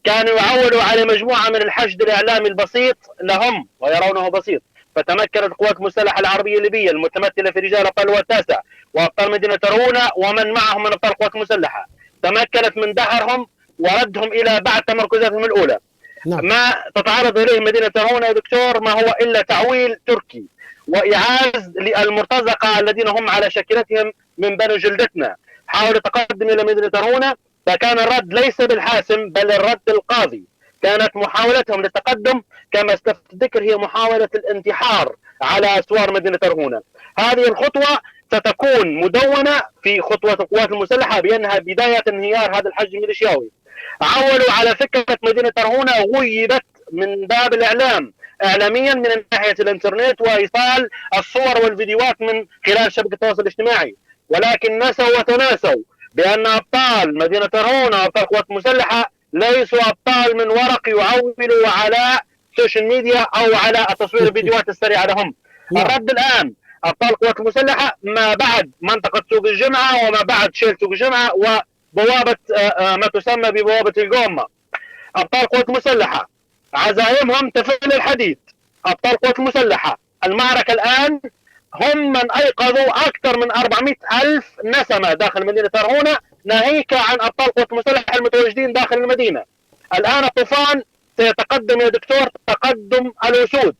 كانوا يعولوا على مجموعة من الحشد الإعلامي البسيط لهم ويرونه بسيط، فتمكنت القوات المسلحة العربية الليبية المتمثلة في رجال أبطال اللواء التاسع وأبطال مدينة ترهونة ومن معهم من أبطال القوات المسلحة، تمكنت من دحرهم وردهم إلى بعد تمركزاتهم الأولى. ما تتعرض إليه مدينة ترهونة يا دكتور ما هو إلا تعويل تركي وإعاز للمرتزقة الذين هم على شكلتهم من بنو جلدتنا. حاولوا التقدم إلى مدينة ترهونة، فكان الرد ليس بالحاسم بل الرد القاضي. كانت محاولتهم للتقدم كما استفدت الذكر هي محاولة الانتحار على أسوار مدينة ترهونة. هذه الخطوة ستكون مدونة في خطوة القوات المسلحة بأنها بداية انهيار هذا الحشد الميليشياوي. عولوا على فكرة مدينة ترهونة، غيبت من باب الإعلام إعلاميا من ناحية الإنترنت وإيصال الصور والفيديوهات من خلال شبكة التواصل الاجتماعي، ولكن نسوا وتناسوا بأن أبطال مدينة ترهونة وأبطال القوات المسلحة ليسوا أبطال من ورق يعولوا على السوشيال ميديا أو على تصوير الفيديوهات السريعة لهم. الرد الآن أبطال القوات المسلحة ما بعد منطقة سوق الجمعة وما بعد شيل سوق الجمعة وبوابة ما تسمى ببوابة القومة. أبطال القوات المسلحة عزائمهم تفل الحديد. أبطال القوات المسلحة المعركة الآن هم من أيقظوا أكثر من 400 ألف نسمة داخل مدينة ترهونة، ناهيك عن أبطال القوات المسلحة المتواجدين داخل المدينة. الآن الطوفان سيتقدم يا دكتور تقدم الأسود.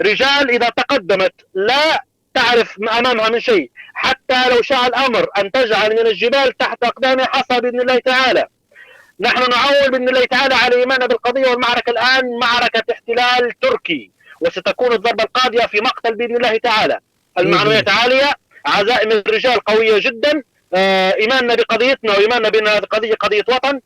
رجال إذا تقدمت لا تعرف أمامها من شيء، حتى لو شاء الأمر أن تجعل من الجبال تحت أقدامها حصى بإذن الله تعالى. نحن نعول بإذن الله تعالى على إيماننا بالقضية، والمعركة الآن معركة احتلال تركي، وستكون الضربة القاضية في مقتل بإذن الله تعالى. المعنويات عالية، عزائم الرجال قوية جدا، إيماننا بقضيتنا وإيماننا بأن هذه القضية قضية وطن.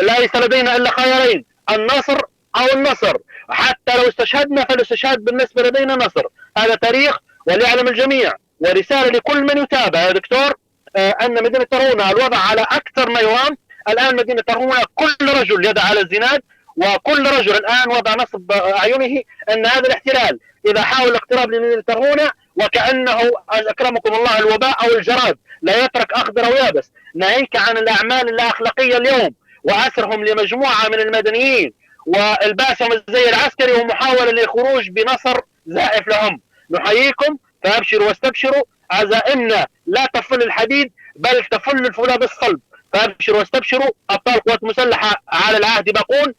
ليس لدينا إلا خيارين، النصر أو النصر. حتى لو استشهدنا فالاستشهاد بالنسبة لدينا نصر. هذا تاريخ وليعلم الجميع، ورسالة لكل من يتابع يا دكتور أن مدينة ترهونة الوضع على أكثر ما يرام. الآن مدينة ترهونة كل رجل يدعى على الزناد، وكل رجل الآن وضع نصب أعينه أن هذا الاحتلال إذا حاول الاقتراب لمدينة ترهونة وكأنه أكرمكم الله الوباء أو الجراد لا يترك أخضر أو يابس، ناهيك عن الأعمال اللا أخلاقية اليوم وأسرهم لمجموعة من المدنيين والباسهم الزي العسكري ومحاولة للخروج بنصر زائف لهم. نحييكم، فأبشروا واستبشروا. عزائمنا لا تفل الحديد بل تفل الفولاذ الصلب، فأبشروا واستبشروا. أبطال القوات المسلحة على العهد باقون،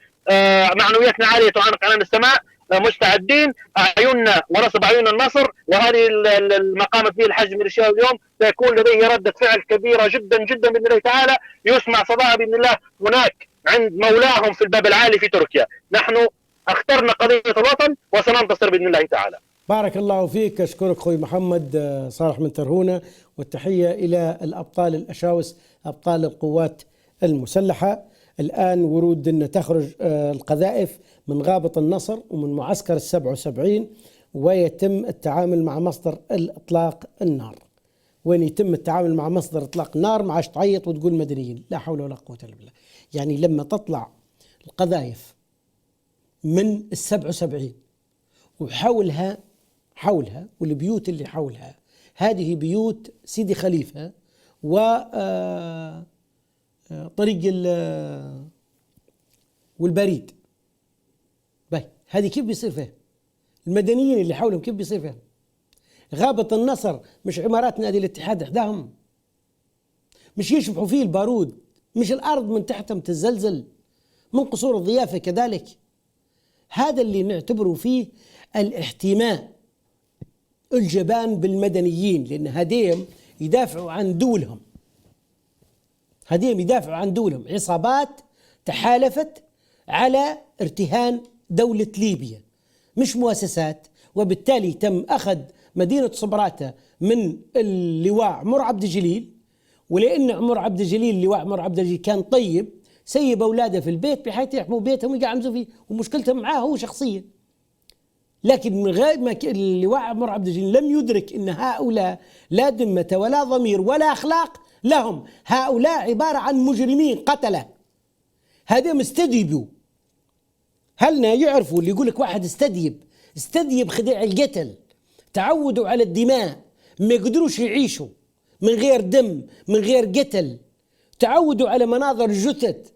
معنوياتنا عالية تعانق عنان السماء، مستعدين. أعيننا ونصب أعين النصر، وهذه المقامة فيه الحج من الشيء اليوم سيكون لديه ردة فعل كبيرة جدا جدا بإذن الله تعالى، يسمع صداها بإذن الله هناك عند مولاهم في الباب العالي في تركيا. نحن اخترنا قضية الوطن وسننتصر بإذن الله تعالى. بارك الله فيك، أشكرك أخوي محمد صالح من ترهونة، والتحية إلى الأبطال الأشاوس أبطال القوات المسلحة. الآن ورود أن تخرج القذائف من غابة النصر ومن معسكر 77، ويتم التعامل مع مصدر الإطلاق النار. وين يتم التعامل مع مصدر إطلاق النار معاش تعيط وتقول مدنيين، لا حول ولا قوة إلا بالله. يعني لما تطلع القذائف من 77 وحولها والبيوت اللي حولها، هذه بيوت سيدي خليفة طريق والبريد. هذه كيف بيصير فيها؟ المدنيين اللي حولهم كيف بيصير فيها؟ غابة النصر مش عمارات نادي الاتحاد إحداهم؟ مش يشبحوا فيه البارود؟ مش الأرض من تحتهم تزلزل؟ من قصور الضيافة كذلك. هذا اللي نعتبره فيه الاحتماء الجبان بالمدنيين، لأن هديم يدافعوا عن دولهم، عصابات تحالفت على ارتهان دولة ليبيا مش مؤسسات. وبالتالي تم أخذ مدينة صبراتة من اللواء عمر عبد الجليل، ولأن عمر عبد الجليل اللواء عمر عبد الجليل كان طيب سيب أولاده في البيت بحيث يحموا بيتهم ويقعمزوا فيه، ومشكلتهم معاه هو شخصيا. لكن من غير ما اللواء عمر عبد الجليل لم يدرك أن هؤلاء لا ذمة ولا ضمير ولا أخلاق لهم، هؤلاء عبارة عن مجرمين قتلة. هذا استديبوا. هلنا يعرفوا اللي يقولك واحد استديب خديع القتل، تعودوا على الدماء، ما يقدروش يعيشوا من غير دم من غير قتل، تعودوا على مناظر الجثث،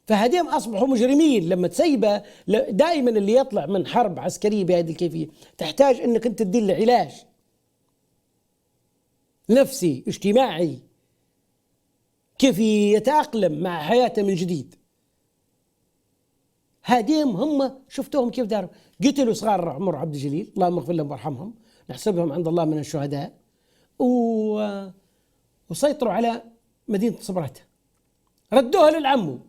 فهذين أصبحوا مجرمين. لما تسيبه دائما اللي يطلع من حرب عسكرية بهذه الكيفية تحتاج أنك أنت تدير له علاج نفسي اجتماعي، كيف يتأقلم مع حياته من جديد. هاديم هم شفتوهم كيف داروا، قتلوا صغار عمر عبد الجليل اللهم اغفر لهم وارحمهم، نحسبهم عند الله من الشهداء، وسيطروا على مدينة صبراتة، ردوها للعمو،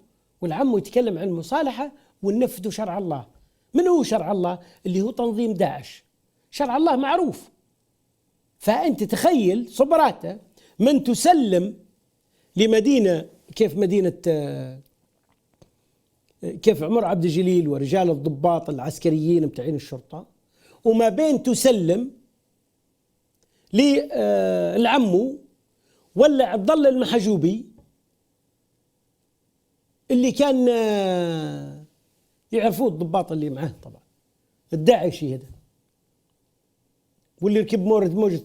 والعمو يتكلم عن المصالحة وننفذوا شرع الله. من هو شرع الله؟ اللي هو تنظيم داعش. شرع الله معروف. فأنت تخيل صبراتة من تسلم لمدينة كيف عمر عبد الجليل ورجال الضباط العسكريين متاعين الشرطة، وما بين تسلم للعمو ولا عبد الله المحجوبي اللي كان يعرفوه الضباط اللي معاه طبعا الداعشي هذا، واللي ركب موجة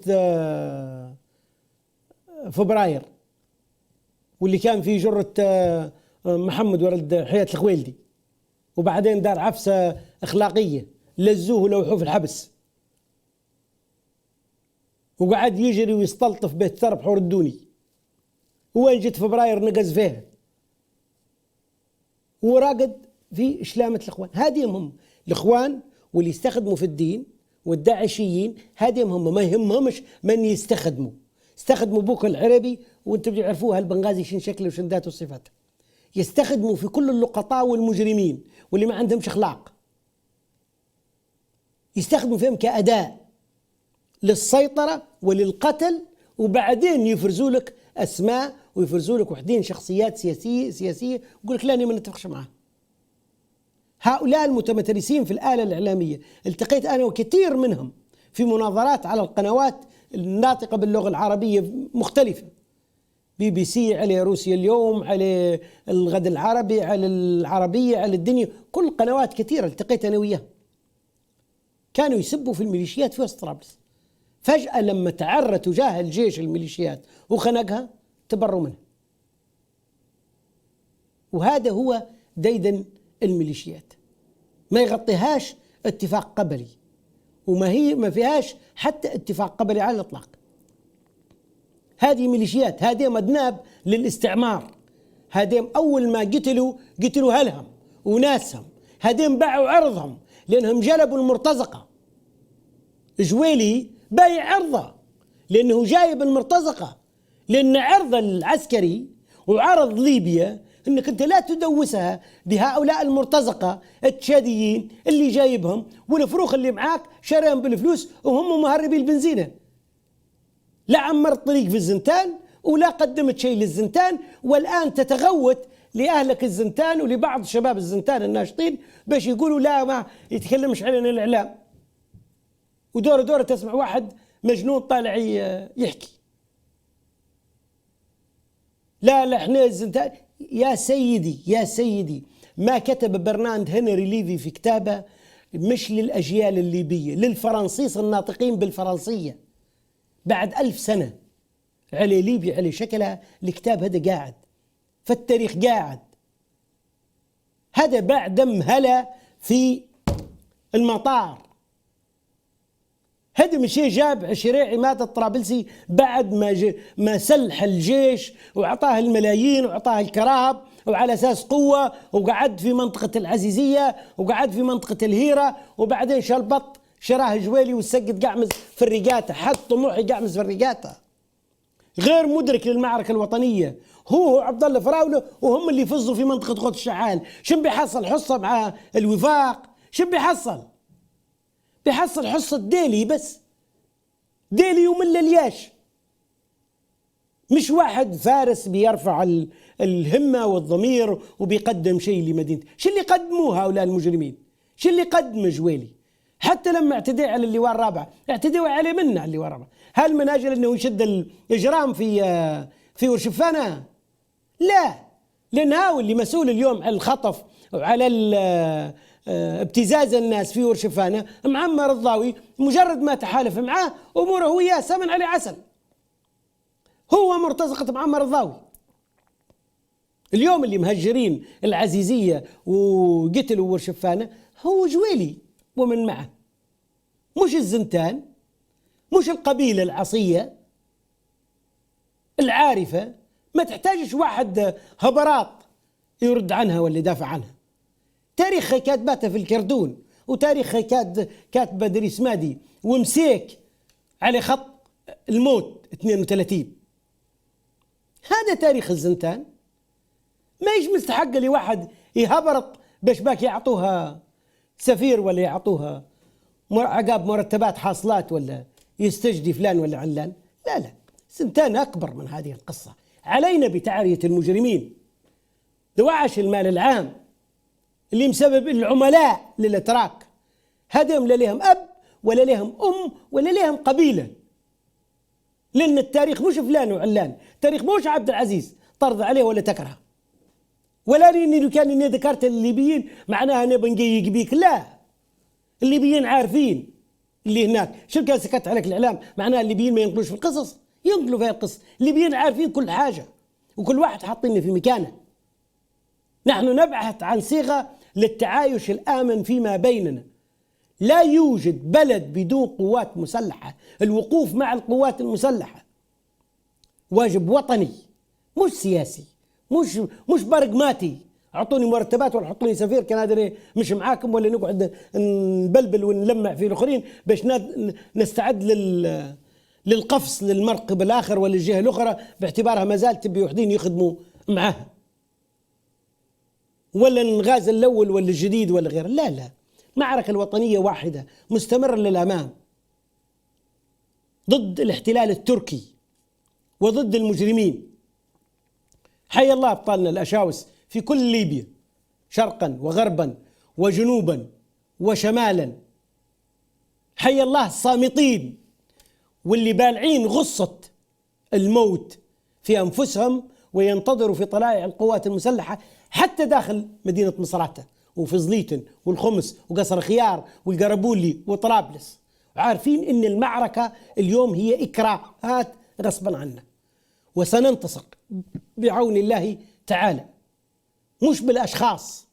فبراير، واللي كان في جرة محمد ولد حياة الخويلدي، وبعدين دار عفسة أخلاقية لزوه لوحوه في الحبس. وقعد يجري ويستلطف بيت تربح وردوني. وين جيت فبراير نقز فيها وراقد في شلامة الإخوان. هاديهم هم الإخوان واللي يستخدموا في الدين والداعشيين، هاديهم هم ما يهمهمش من يستخدموا. استخدموا بوك العربي وانتم بيعرفوها البنغازي شن شكله وشن ذاته وصفاته. يستخدموا في كل اللقطاء والمجرمين واللي ما عندهمش أخلاق، يستخدموا فيهم كأداة للسيطرة وللقتل، وبعدين يفرزوا لك أسماء ويفرزوا لك وحدين شخصيات سياسية ويقول لك لا أنا ما نتفقش معها. هؤلاء المتمترسين في الآلة الإعلامية التقيت أنا وكثير منهم في مناظرات على القنوات الناطقة باللغة العربية مختلفة، BBC، على روسيا اليوم، على الغد العربي، على العربية، على الدنيا، كل قنوات كثيرة التقيت أنا وياه. كانوا يسبوا في الميليشيات في وسط طرابلس. فجأة لما تعرى تجاه الجيش الميليشيات وخنقها تبروا منها. وهذا هو ديدن الميليشيات، ما يغطيهاش اتفاق قبلي، ما فيهاش حتى اتفاق قبلي على الإطلاق. هذه ميليشيات، هذه أذناب للاستعمار، هذين أول ما قتلوا أهلهم وناسهم، هذين باعوا عرضهم لأنهم جلبوا المرتزقة. جويلي بايع عرضه لأنه جايب المرتزقة، لأن عرض العسكري وعرض ليبيا أنك أنت لا تدوسها بهؤلاء المرتزقة التشاديين اللي جايبهم والفروخ اللي معاك شاريهم بالفلوس وهم مهربين البنزينة. لا عمرت طريق في الزنتان ولا قدمت شيء للزنتان، والآن تتغوت لأهلك الزنتان ولبعض شباب الزنتان الناشطين باش يقولوا لا ما يتكلمش علينا الإعلام. ودورة تسمع واحد مجنون طالع يحكي لا احنا الزنتان. يا سيدي ما كتب برنارد هنري ليفي في كتابه مش للأجيال الليبية، للفرنسيس الناطقين بالفرنسية بعد 1000 سنة على ليبيا على شكلها. الكتاب هذا قاعد فالتاريخ قاعد. هذا بعد دم هلا في المطار. هذا مشي جاب عشري عماد الطرابلسي بعد ما سلح الجيش وعطاه الملايين وعطاه الكراب وعلى أساس قوة، وقعد في منطقة العزيزية وقعد في منطقة الهيرة، وبعدين شلبط شراه جويلي وسقط قعمز في الرقاتة. حد طموحي قعمز في الرقاتة، غير مدرك للمعركة الوطنية. هو عبد الله فراولة وهم اللي فزوا في منطقة غوث الشعال. شن بيحصل حصة مع الوفاق؟ شن بيحصل حصة ديلي بس، ديلي ومن الياش، مش واحد فارس بيرفع الهمة والضمير وبيقدم شيء لمدينته. شو اللي قدموه هؤلاء المجرمين؟ شو اللي قدم جويلي؟ حتى لما اعتدى على اللواء الرابع اعتدوا عليه منا اللواء الرابع. هل من أجل أنه يشد الإجرام في ورشفانة؟ لا، لأن هو اللي مسؤول اليوم على الخطف وعلى ابتزاز الناس في ورشفانة معمر الضاوي. مجرد ما تحالف معاه أموره وياه سمن على عسل. هو مرتزقة معمر الضاوي. اليوم اللي مهجرين العزيزية وقتلوا ورشفانة هو جويلي ومن معه، مش الزنتان، مش القبيلة العصية العارفة. ما تحتاجش واحد هبرات يرد عنها ولا يدافع عنها. تاريخ كاتباته في الكردون، وتاريخ كاتبه دريس مادي ومسيك على خط الموت 32. هذا تاريخ الزنتان. ما يش مستحق لواحد يهبرط باش باك يعطوها سفير ولا يعطوها عقاب مرتبات حاصلات ولا يستجدي فلان ولا علان. لا، زنتان أكبر من هذه القصة. علينا بتعرية المجرمين. دواعش المال العام اللي مسبب العملاء للأتراك، هذهم لا لهم أب ولا لهم أم ولا لهم قبيلة. لأن التاريخ مش فلان وعلان، التاريخ مش عبد العزيز ترضى عليه ولا تكره، ولا لو كان إني ذكرت الليبيين معناها أنا بنقيق بيك. لا، الليبيين عارفين اللي هناك. شو كان سكت عليك الإعلام معناها الليبيين ما ينقلوش في القصص؟ ينقلوا فيها القصص. الليبيين عارفين كل حاجة وكل واحد حاطيني في مكانه. نحن نبحث عن صيغة للتعايش الآمن فيما بيننا، لا يوجد بلد بدون قوات مسلحة. الوقوف مع القوات المسلحة واجب وطني مش سياسي، مش برقماتي. اعطوني مرتبات ولا حطوني سفير كان هذا مش معاكم، ولا نقعد نبلبل ونلمع في الاخرين باش نستعد للقفص للمركب الاخر ولا الجهه الاخرى باعتبارها ما زالت تبي وحدين يخدموا معاها، ولا نغازل الاول ولا الجديد ولا غيره. لا، المعركه الوطنيه واحده مستمره للامام ضد الاحتلال التركي وضد المجرمين. حي الله ابطالنا الاشاوس في كل ليبيا، شرقا وغربا وجنوبا وشمالا. حي الله الصامتين واللي بالعين غصة الموت في أنفسهم وينتظروا في طلائع القوات المسلحة حتى داخل مدينة مصراتة وفي زليتن والخمس وقصر خيار والقربولي وطرابلس، عارفين إن المعركة اليوم هي إكراهات غصبا عنا، وسننتصر بعون الله تعالى، مش بالأشخاص،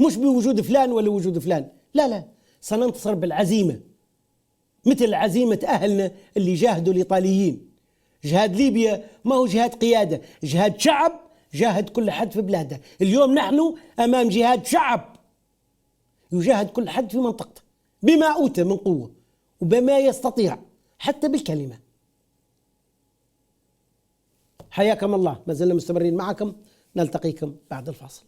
مش بوجود فلان ولا وجود فلان، لا، سننتصر بالعزيمة، مثل عزيمة أهلنا اللي جاهدوا الإيطاليين. جهاد ليبيا ما هو جهاد قيادة، جهاد شعب جاهد كل حد في بلاده. اليوم نحن أمام جهاد شعب يجاهد كل حد في منطقته بما أوتى من قوة وبما يستطيع حتى بالكلمة. حياكم الله، ما زلنا مستمرين معكم، نلتقيكم بعد الفاصل.